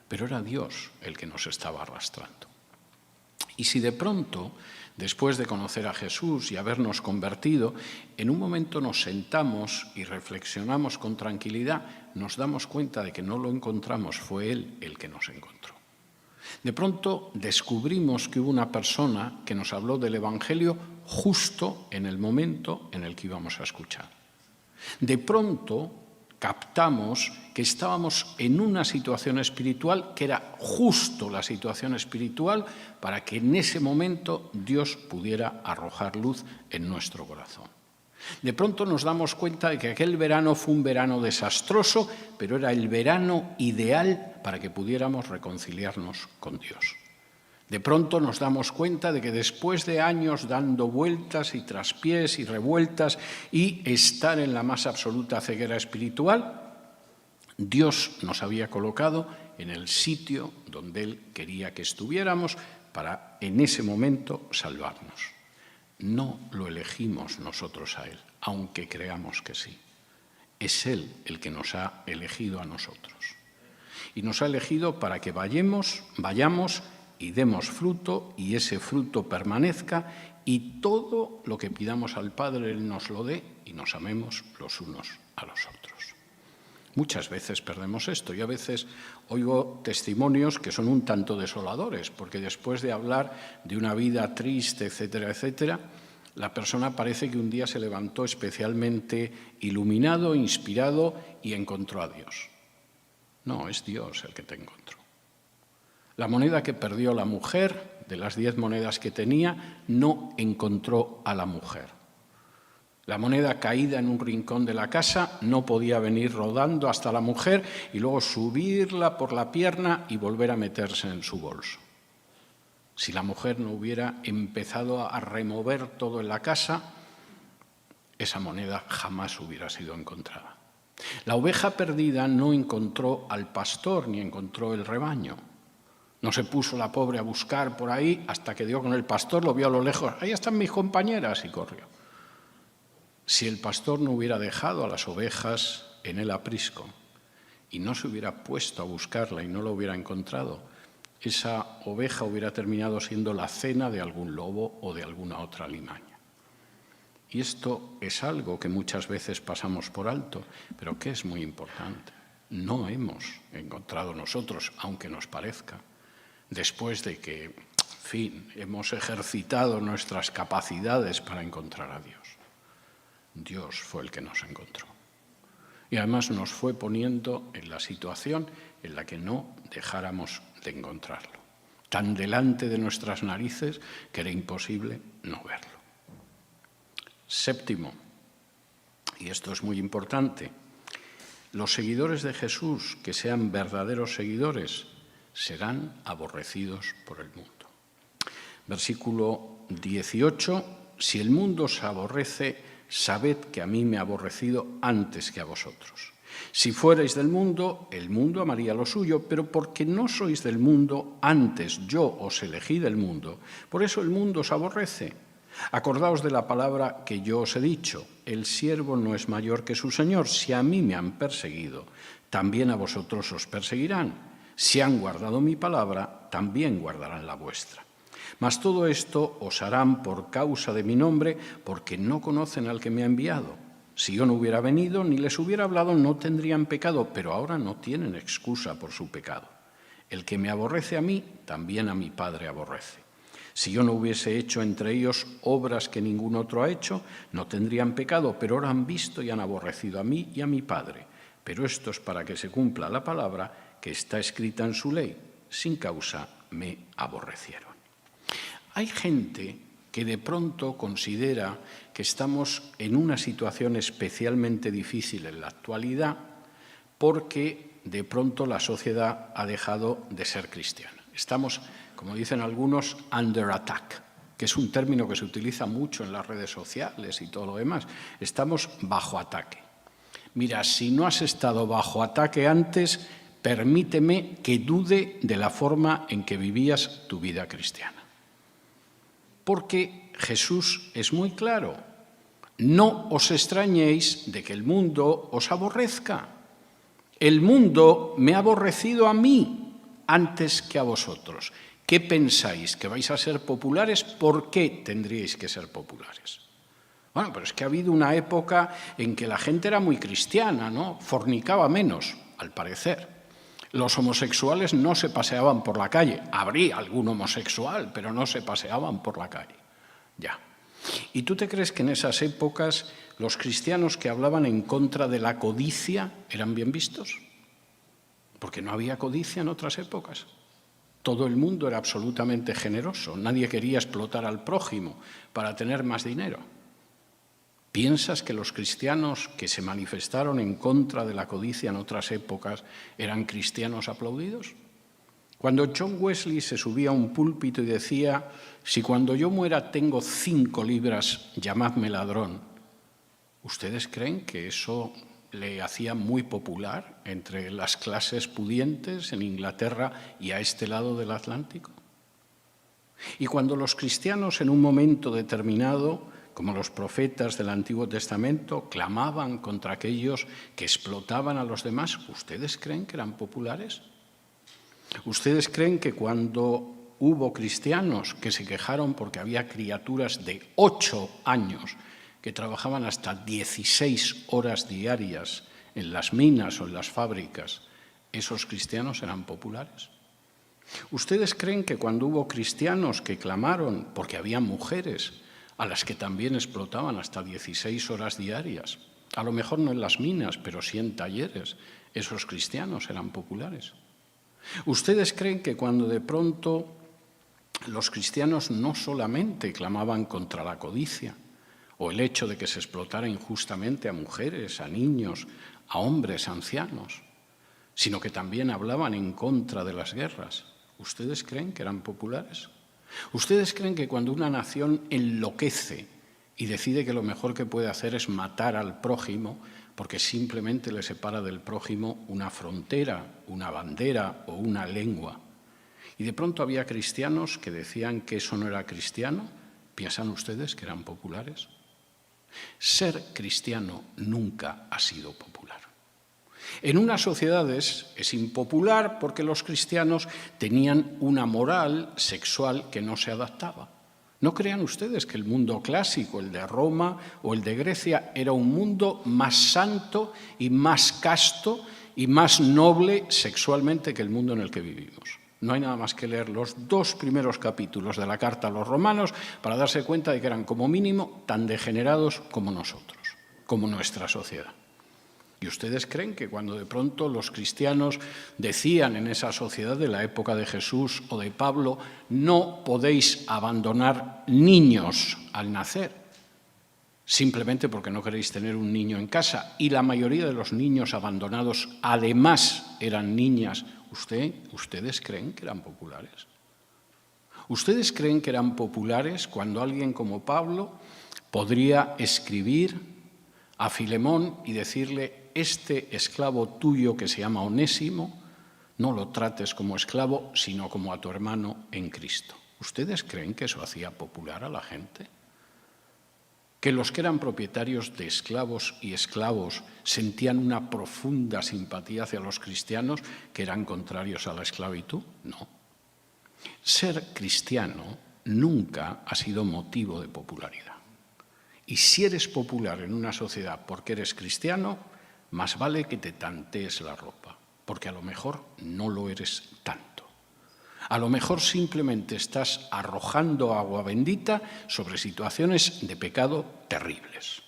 Pero era Dios el que nos estaba arrastrando. Y si de pronto, después de conocer a Jesús y habernos convertido, en un momento nos sentamos y reflexionamos con tranquilidad, nos damos cuenta de que no lo encontramos, fue Él el que nos encontró. De pronto descubrimos que hubo una persona que nos habló del Evangelio justo en el momento en el que íbamos a escuchar. De pronto captamos que estábamos en una situación espiritual que era justo la situación espiritual para que en ese momento Dios pudiera arrojar luz en nuestro corazón. De pronto nos damos cuenta de que aquel verano fue un verano desastroso, pero era el verano ideal para que pudiéramos reconciliarnos con Dios. De pronto nos damos cuenta de que después de años dando vueltas y traspiés y revueltas y estar en la más absoluta ceguera espiritual, Dios nos había colocado en el sitio donde Él quería que estuviéramos para, en ese momento, salvarnos. No lo elegimos nosotros a Él, aunque creamos que sí. Es Él el que nos ha elegido a nosotros. Y nos ha elegido para que vayamos y demos fruto, y ese fruto permanezca, y todo lo que pidamos al Padre Él nos lo dé, y nos amemos los unos a los otros. Muchas veces perdemos esto. Yo a veces oigo testimonios que son un tanto desoladores, porque después de hablar de una vida triste, etcétera, etcétera, la persona parece que un día se levantó especialmente iluminado, inspirado y encontró a Dios. No, es Dios el que te encontró. La moneda que perdió la mujer, de las 10 monedas que tenía, no encontró a la mujer. La moneda caída en un rincón de la casa no podía venir rodando hasta la mujer y luego subirla por la pierna y volver a meterse en su bolso. Si la mujer no hubiera empezado a remover todo en la casa, esa moneda jamás hubiera sido encontrada. La oveja perdida no encontró al pastor ni encontró el rebaño. No se puso la pobre a buscar por ahí hasta que dio con el pastor, lo vio a lo lejos. Ahí están mis compañeras y corrió. Si el pastor no hubiera dejado a las ovejas en el aprisco y no se hubiera puesto a buscarla y no la hubiera encontrado, esa oveja hubiera terminado siendo la cena de algún lobo o de alguna otra alimaña. Y esto es algo que muchas veces pasamos por alto, pero que es muy importante. No hemos encontrado nosotros, aunque nos parezca, después de que, en fin, hemos ejercitado nuestras capacidades para encontrar a Dios. Dios fue el que nos encontró. Y además nos fue poniendo en la situación en la que no dejáramos de encontrarlo. Tan delante de nuestras narices que era imposible no verlo. Séptimo, y esto es muy importante, los seguidores de Jesús, que sean verdaderos seguidores, serán aborrecidos por el mundo. Versículo 18, si el mundo os aborrece, sabed que a mí me ha aborrecido antes que a vosotros. Si fuerais del mundo, el mundo amaría lo suyo, pero porque no sois del mundo, antes yo os elegí del mundo, por eso el mundo os aborrece. Acordaos de la palabra que yo os he dicho, el siervo no es mayor que su señor. Si a mí me han perseguido, también a vosotros os perseguirán. Si han guardado mi palabra, también guardarán la vuestra. Mas todo esto os harán por causa de mi nombre, porque no conocen al que me ha enviado. Si yo no hubiera venido ni les hubiera hablado, no tendrían pecado, pero ahora no tienen excusa por su pecado. El que me aborrece a mí, también a mi Padre aborrece. Si yo no hubiese hecho entre ellos obras que ningún otro ha hecho, no tendrían pecado, pero ahora han visto y han aborrecido a mí y a mi Padre. Pero esto es para que se cumpla la palabra que está escrita en su ley. Sin causa me aborrecieron. Hay gente que de pronto considera que estamos en una situación especialmente difícil en la actualidad porque de pronto la sociedad ha dejado de ser cristiana. Estamos, como dicen algunos, under attack, que es un término que se utiliza mucho en las redes sociales y todo lo demás. Estamos bajo ataque. Mira, si no has estado bajo ataque antes, permíteme que dude de la forma en que vivías tu vida cristiana. Porque Jesús es muy claro. No os extrañéis de que el mundo os aborrezca. El mundo me ha aborrecido a mí antes que a vosotros. ¿Qué pensáis? ¿Que vais a ser populares? ¿Por qué tendríais que ser populares? Bueno, pero es que ha habido una época en que la gente era muy cristiana, ¿no? Fornicaba menos, al parecer. Los homosexuales no se paseaban por la calle. Habría algún homosexual, pero no se paseaban por la calle. Ya. ¿Y tú te crees que en esas épocas los cristianos que hablaban en contra de la codicia eran bien vistos? Porque no había codicia en otras épocas. Todo el mundo era absolutamente generoso. Nadie quería explotar al prójimo para tener más dinero. ¿Piensas que los cristianos que se manifestaron en contra de la codicia en otras épocas eran cristianos aplaudidos? Cuando John Wesley se subía a un púlpito y decía: si cuando yo muera tengo 5 libras, llamadme ladrón, ¿ustedes creen que eso le hacía muy popular entre las clases pudientes en Inglaterra y a este lado del Atlántico? Y cuando los cristianos en un momento determinado, como los profetas del Antiguo Testamento, clamaban contra aquellos que explotaban a los demás, ¿ustedes creen que eran populares? ¿Ustedes creen que cuando hubo cristianos que se quejaron porque había criaturas de 8 años que trabajaban hasta 16 horas diarias en las minas o en las fábricas, esos cristianos eran populares? ¿Ustedes creen que cuando hubo cristianos que clamaron porque había mujeres a las que también explotaban hasta 16 horas diarias, a lo mejor no en las minas, pero sí en talleres, esos cristianos eran populares? ¿Ustedes creen que cuando de pronto los cristianos no solamente clamaban contra la codicia o el hecho de que se explotara injustamente a mujeres, a niños, a hombres, a ancianos, sino que también hablaban en contra de las guerras? ¿Ustedes creen que eran populares? ¿Ustedes creen que cuando una nación enloquece y decide que lo mejor que puede hacer es matar al prójimo porque simplemente le separa del prójimo una frontera, una bandera o una lengua? Y de pronto había cristianos que decían que eso no era cristiano. ¿Piensan ustedes que eran populares? Ser cristiano nunca ha sido popular. En unas sociedades es impopular porque los cristianos tenían una moral sexual que no se adaptaba. No crean ustedes que el mundo clásico, el de Roma o el de Grecia, era un mundo más santo y más casto y más noble sexualmente que el mundo en el que vivimos. No hay nada más que leer los 2 primeros capítulos de la carta a los romanos para darse cuenta de que eran como mínimo tan degenerados como nosotros, como nuestra sociedad. ¿Y ustedes creen que cuando de pronto los cristianos decían en esa sociedad de la época de Jesús o de Pablo: no podéis abandonar niños al nacer, simplemente porque no queréis tener un niño en casa, y la mayoría de los niños abandonados además eran niñas, ¿ustedes creen que eran populares? ¿Ustedes creen que eran populares cuando alguien como Pablo podría escribir a Filemón y decirle: este esclavo tuyo que se llama Onésimo, no lo trates como esclavo, sino como a tu hermano en Cristo? ¿Ustedes creen que eso hacía popular a la gente? ¿Que los que eran propietarios de esclavos y esclavos sentían una profunda simpatía hacia los cristianos que eran contrarios a la esclavitud? No. Ser cristiano nunca ha sido motivo de popularidad. Y si eres popular en una sociedad porque eres cristiano, más vale que te tantees la ropa, porque a lo mejor no lo eres tanto. A lo mejor simplemente estás arrojando agua bendita sobre situaciones de pecado terribles.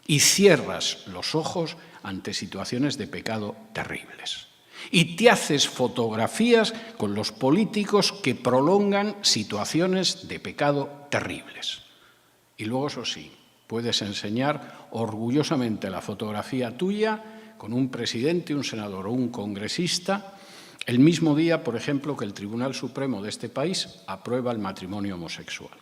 Y cierras los ojos ante situaciones de pecado terribles. Y te haces fotografías con los políticos que prolongan situaciones de pecado terribles. Y luego, eso sí, puedes enseñar orgullosamente la fotografía tuya con un presidente, un senador o un congresista el mismo día, por ejemplo, que el Tribunal Supremo de este país aprueba el matrimonio homosexual.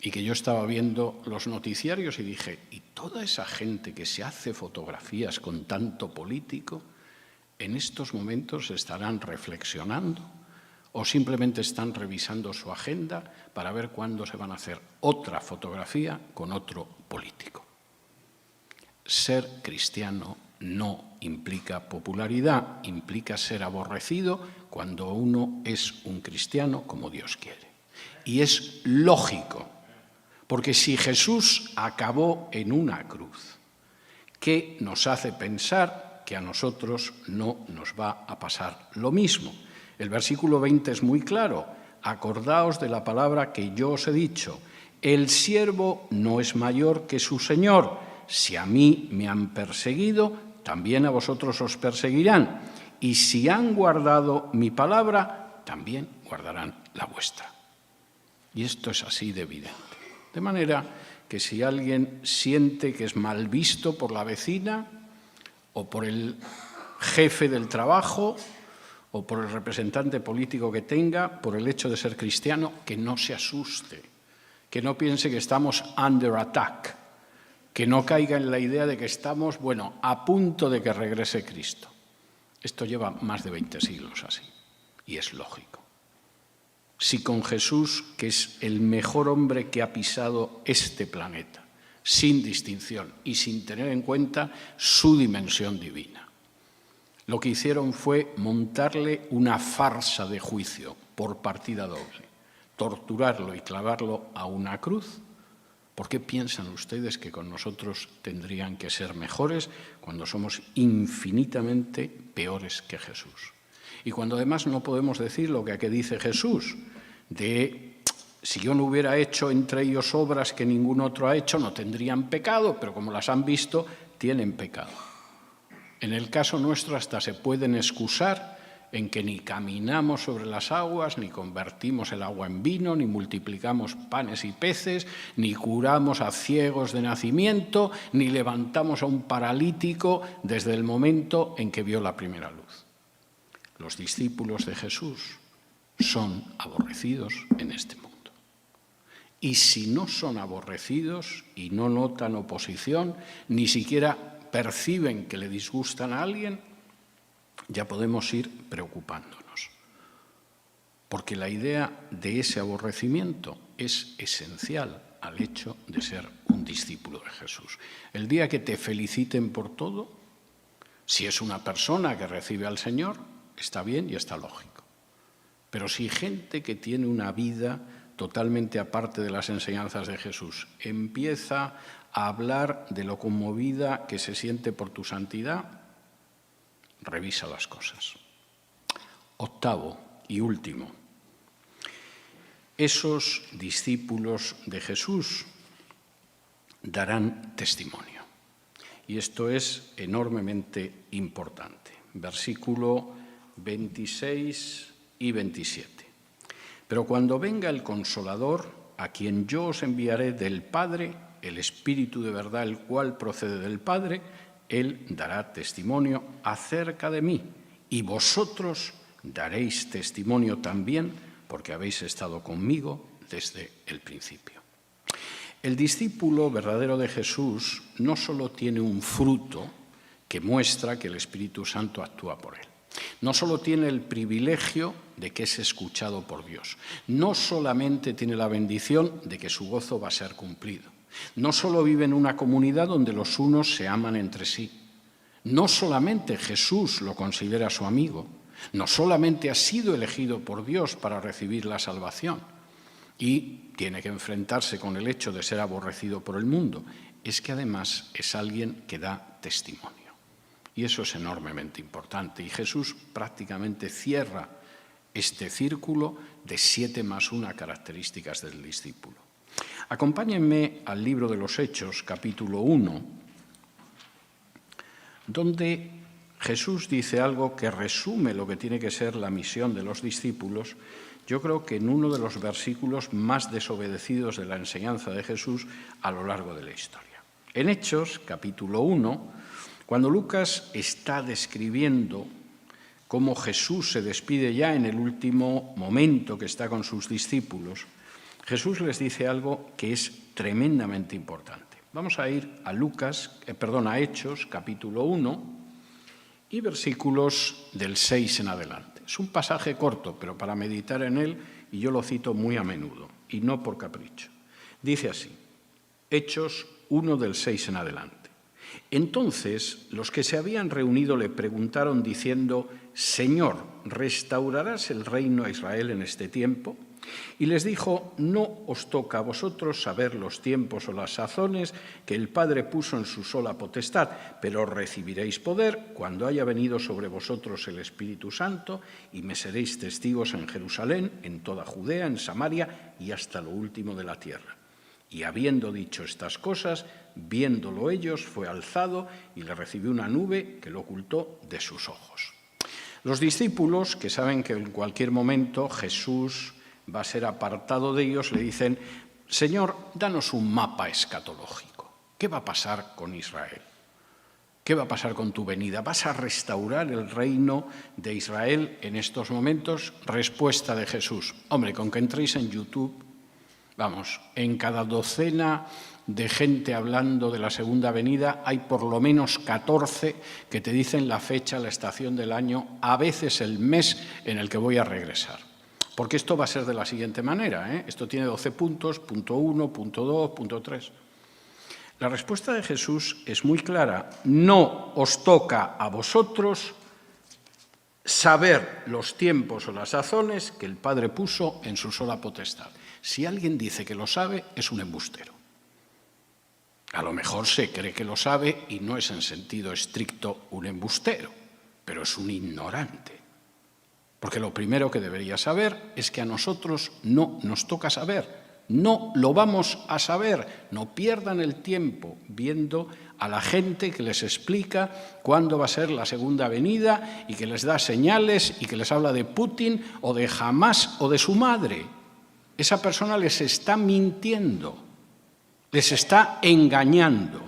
Y que yo estaba viendo los noticiarios y dije: ¿y toda esa gente que se hace fotografías con tanto político, en estos momentos estarán reflexionando o simplemente están revisando su agenda para ver cuándo se van a hacer otra fotografía con otro político? Ser cristiano no implica popularidad, implica ser aborrecido cuando uno es un cristiano como Dios quiere. Y es lógico, porque si Jesús acabó en una cruz, ¿qué nos hace pensar que a nosotros no nos va a pasar lo mismo? El versículo 20 es muy claro: acordaos de la palabra que yo os he dicho, el siervo no es mayor que su señor. Si a mí me han perseguido, también a vosotros os perseguirán. Y si han guardado mi palabra, también guardarán la vuestra. Y esto es así de evidente. De manera que si alguien siente que es mal visto por la vecina o por el jefe del trabajo o por el representante político que tenga, por el hecho de ser cristiano, que no se asuste, que no piense que estamos under attack, que no caiga en la idea de que estamos, a punto de que regrese Cristo. Esto lleva más de 20 siglos así, y es lógico. Si con Jesús, que es el mejor hombre que ha pisado este planeta, sin distinción y sin tener en cuenta su dimensión divina, lo que hicieron fue montarle una farsa de juicio por partida doble, torturarlo y clavarlo a una cruz. ¿Por qué piensan ustedes que con nosotros tendrían que ser mejores cuando somos infinitamente peores que Jesús? Y cuando además no podemos decir lo que aquí dice Jesús, de si yo no hubiera hecho entre ellos obras que ningún otro ha hecho, no tendrían pecado, pero como las han visto, tienen pecado. En el caso nuestro hasta se pueden excusar en que ni caminamos sobre las aguas, ni convertimos el agua en vino, ni multiplicamos panes y peces, ni curamos a ciegos de nacimiento, ni levantamos a un paralítico desde el momento en que vio la primera luz. Los discípulos de Jesús son aborrecidos en este mundo. Y si no son aborrecidos y no notan oposición, ni siquiera perciben que le disgustan a alguien, ya podemos ir preocupándonos. Porque la idea de ese aborrecimiento es esencial al hecho de ser un discípulo de Jesús. El día que te feliciten por todo, si es una persona que recibe al Señor, está bien y está lógico. Pero si gente que tiene una vida totalmente aparte de las enseñanzas de Jesús empieza a hablar de lo conmovida que se siente por tu santidad, revisa las cosas. Octavo y último, esos discípulos de Jesús darán testimonio. Y esto es enormemente importante. Versículo 26 y 27. Pero cuando venga el Consolador, a quien yo os enviaré del Padre, el Espíritu de verdad, el cual procede del Padre, Él dará testimonio acerca de mí, y vosotros daréis testimonio también, porque habéis estado conmigo desde el principio. El discípulo verdadero de Jesús no solo tiene un fruto que muestra que el Espíritu Santo actúa por él, no solo tiene el privilegio de que es escuchado por Dios, no solamente tiene la bendición de que su gozo va a ser cumplido, no solo vive en una comunidad donde los unos se aman entre sí, no solamente Jesús lo considera su amigo, no solamente ha sido elegido por Dios para recibir la salvación y tiene que enfrentarse con el hecho de ser aborrecido por el mundo, es que además es alguien que da testimonio. Y eso es enormemente importante. Y Jesús prácticamente cierra este círculo de 7+1 características del discípulo. Acompáñenme al libro de los Hechos, capítulo 1, donde Jesús dice algo que resume lo que tiene que ser la misión de los discípulos, yo creo que en uno de los versículos más desobedecidos de la enseñanza de Jesús a lo largo de la historia. En Hechos, capítulo 1, cuando Lucas está describiendo cómo Jesús se despide ya en el último momento que está con sus discípulos, Jesús les dice algo que es tremendamente importante. Vamos a ir a a Hechos, capítulo 1, y versículos del 6 en adelante. Es un pasaje corto, pero para meditar en él, y yo lo cito muy a menudo, y no por capricho. Dice así, Hechos 1 del 6 en adelante. Entonces los que se habían reunido le preguntaron diciendo, Señor, ¿restaurarás el reino a Israel en este tiempo? Y les dijo, no os toca a vosotros saber los tiempos o las sazones que el Padre puso en su sola potestad, pero recibiréis poder cuando haya venido sobre vosotros el Espíritu Santo y me seréis testigos en Jerusalén, en toda Judea, en Samaria y hasta lo último de la tierra. Y habiendo dicho estas cosas, viéndolo ellos, fue alzado y le recibió una nube que lo ocultó de sus ojos. Los discípulos, que saben que en cualquier momento Jesús va a ser apartado de ellos, le dicen, Señor, danos un mapa escatológico. ¿Qué va a pasar con Israel? ¿Qué va a pasar con tu venida? ¿Vas a restaurar el reino de Israel en estos momentos? Respuesta de Jesús. Hombre, con que entréis en YouTube, vamos, en cada docena de gente hablando de la segunda venida hay por lo menos 14 que te dicen la fecha, la estación del año, a veces el mes en el que voy a regresar. Porque esto va a ser de la siguiente manera, ¿eh? Esto tiene 12 puntos, punto 1, punto 2, punto 3. La respuesta de Jesús es muy clara. No os toca a vosotros saber los tiempos o las sazones que el Padre puso en su sola potestad. Si alguien dice que lo sabe, es un embustero. A lo mejor se cree que lo sabe y no es en sentido estricto un embustero, pero es un ignorante. Porque lo primero que debería saber es que a nosotros no nos toca saber. No lo vamos a saber. No pierdan el tiempo viendo a la gente que les explica cuándo va a ser la segunda venida y que les da señales y que les habla de Putin o de Hamás o de su madre. Esa persona les está mintiendo, les está engañando,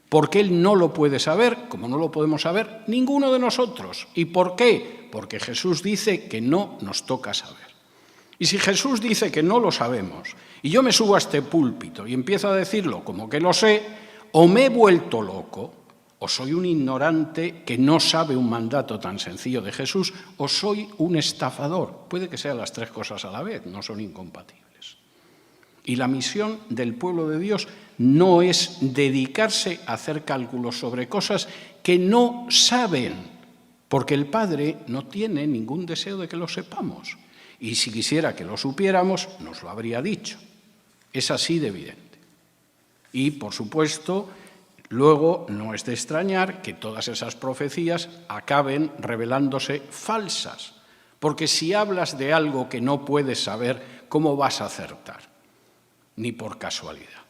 porque él no lo puede saber, como no lo podemos saber ninguno de nosotros. ¿Y por qué? Porque Jesús dice que no nos toca saber. Y si Jesús dice que no lo sabemos, y yo me subo a este púlpito y empiezo a decirlo como que lo sé, o me he vuelto loco, o soy un ignorante que no sabe un mandato tan sencillo de Jesús, o soy un estafador. Puede que sean las tres cosas a la vez, no son incompatibles. Y la misión del pueblo de Dios no es dedicarse a hacer cálculos sobre cosas que no saben, porque el Padre no tiene ningún deseo de que lo sepamos. Y si quisiera que lo supiéramos, nos lo habría dicho. Es así de evidente. Y, por supuesto, luego no es de extrañar que todas esas profecías acaben revelándose falsas. Porque si hablas de algo que no puedes saber, ¿cómo vas a acertar? Ni por casualidad.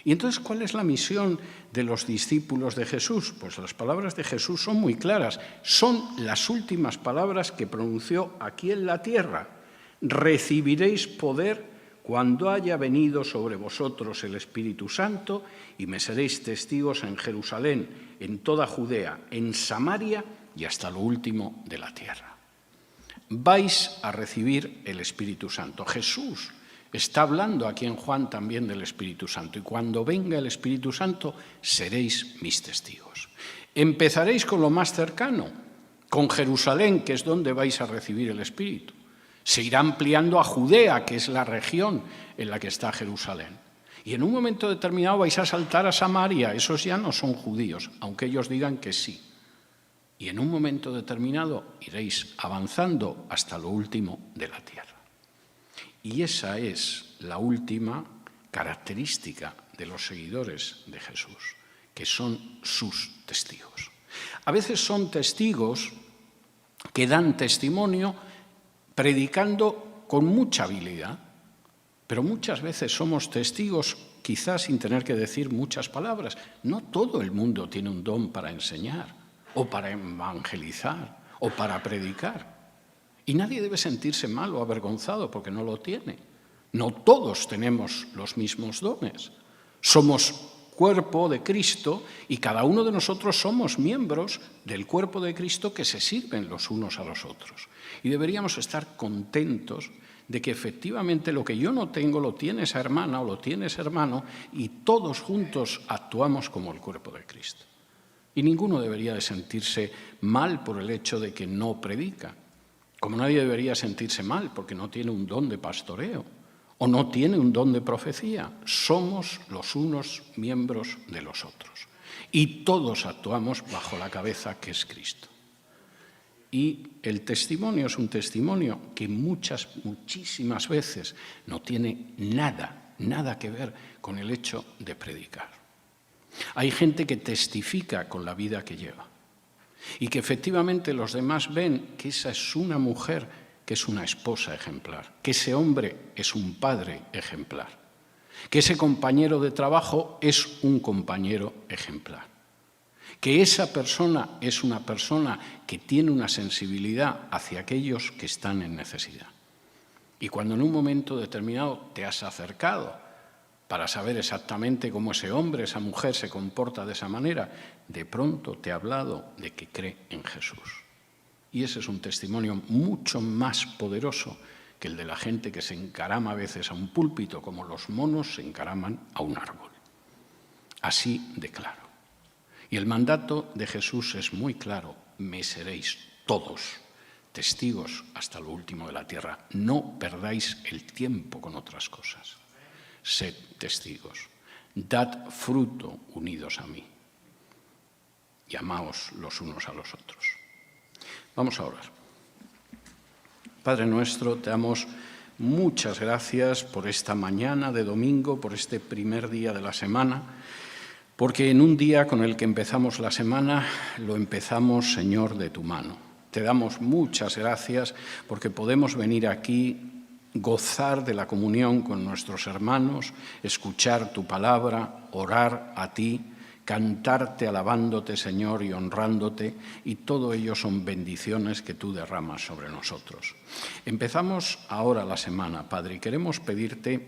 Y entonces, ¿cuál es la misión de los discípulos de Jesús? Pues las palabras de Jesús son muy claras. Son las últimas palabras que pronunció aquí en la tierra. Recibiréis poder cuando haya venido sobre vosotros el Espíritu Santo y me seréis testigos en Jerusalén, en toda Judea, en Samaria y hasta lo último de la tierra. Vais a recibir el Espíritu Santo. Jesús está hablando aquí en Juan también del Espíritu Santo. Y cuando venga el Espíritu Santo, seréis mis testigos. Empezaréis con lo más cercano, con Jerusalén, que es donde vais a recibir el Espíritu. Se irá ampliando a Judea, que es la región en la que está Jerusalén. Y en un momento determinado vais a saltar a Samaria. Esos ya no son judíos, aunque ellos digan que sí. Y en un momento determinado iréis avanzando hasta lo último de la tierra. Y esa es la última característica de los seguidores de Jesús, que son sus testigos. A veces son testigos que dan testimonio predicando con mucha habilidad, pero muchas veces somos testigos quizás sin tener que decir muchas palabras. No todo el mundo tiene un don para enseñar, o para evangelizar, o para predicar. Y nadie debe sentirse mal o avergonzado porque no lo tiene. No todos tenemos los mismos dones. Somos cuerpo de Cristo y cada uno de nosotros somos miembros del cuerpo de Cristo que se sirven los unos a los otros. Y deberíamos estar contentos de que efectivamente lo que yo no tengo lo tiene esa hermana o lo tiene ese hermano y todos juntos actuamos como el cuerpo de Cristo. Y ninguno debería de sentirse mal por el hecho de que no predica. Como nadie debería sentirse mal porque no tiene un don de pastoreo o no tiene un don de profecía. Somos los unos miembros de los otros. Y todos actuamos bajo la cabeza que es Cristo. Y el testimonio es un testimonio que muchísimas veces no tiene nada que ver con el hecho de predicar. Hay gente que testifica con la vida que lleva. Y que efectivamente los demás ven que esa es una mujer que es una esposa ejemplar, que ese hombre es un padre ejemplar, que ese compañero de trabajo es un compañero ejemplar, que esa persona es una persona que tiene una sensibilidad hacia aquellos que están en necesidad. Y cuando en un momento determinado te has acercado para saber exactamente cómo ese hombre, esa mujer se comporta de esa manera. De pronto te ha hablado de que cree en Jesús. Y ese es un testimonio mucho más poderoso que el de la gente que se encarama a veces a un púlpito, como los monos se encaraman a un árbol. Así de claro. Y el mandato de Jesús es muy claro: me seréis todos testigos hasta lo último de la tierra. No perdáis el tiempo con otras cosas. Sed testigos. Dad fruto unidos a mí. Y amaos los unos a los otros. Vamos a orar. Padre nuestro, te damos muchas gracias por esta mañana de domingo, por este primer día de la semana, porque en un día con el que empezamos la semana, lo empezamos, Señor, de tu mano. Te damos muchas gracias porque podemos venir aquí, gozar de la comunión con nuestros hermanos, escuchar tu palabra, orar a ti, cantarte alabándote, Señor, y honrándote, y todo ello son bendiciones que tú derramas sobre nosotros. Empezamos ahora la semana, Padre, y queremos pedirte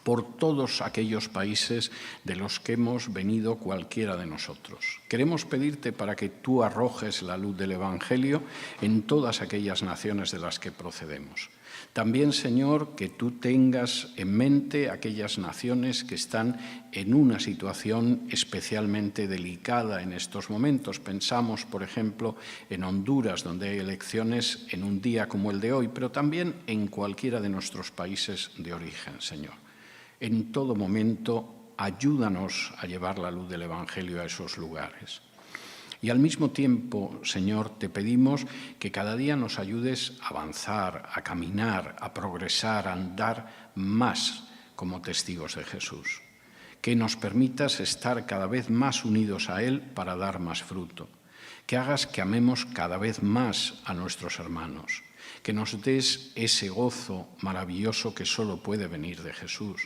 por todos aquellos países de los que hemos venido cualquiera de nosotros. Queremos pedirte para que tú arrojes la luz del Evangelio en todas aquellas naciones de las que procedemos. También, Señor, que tú tengas en mente aquellas naciones que están en una situación especialmente delicada en estos momentos. Pensamos, por ejemplo, en Honduras, donde hay elecciones en un día como el de hoy, pero también en cualquiera de nuestros países de origen, Señor. En todo momento, ayúdanos a llevar la luz del Evangelio a esos lugares. Y al mismo tiempo, Señor, te pedimos que cada día nos ayudes a avanzar, a caminar, a progresar, a andar más como testigos de Jesús. Que nos permitas estar cada vez más unidos a Él para dar más fruto. Que hagas que amemos cada vez más a nuestros hermanos. Que nos des ese gozo maravilloso que solo puede venir de Jesús.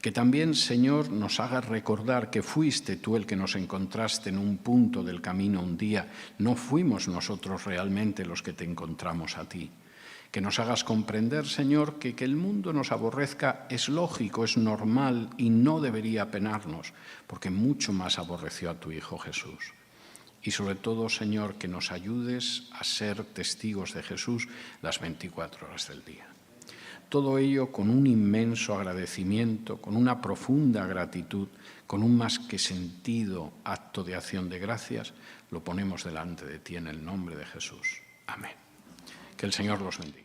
Que también, Señor, nos hagas recordar que fuiste tú el que nos encontraste en un punto del camino un día. No fuimos nosotros realmente los que te encontramos a ti. Que nos hagas comprender, Señor, que el mundo nos aborrezca es lógico, es normal y no debería penarnos, porque mucho más aborreció a tu Hijo Jesús. Y sobre todo, Señor, que nos ayudes a ser testigos de Jesús las 24 horas del día. Todo ello con un inmenso agradecimiento, con una profunda gratitud, con un más que sentido acto de acción de gracias, lo ponemos delante de ti en el nombre de Jesús. Amén. Que el Señor los bendiga.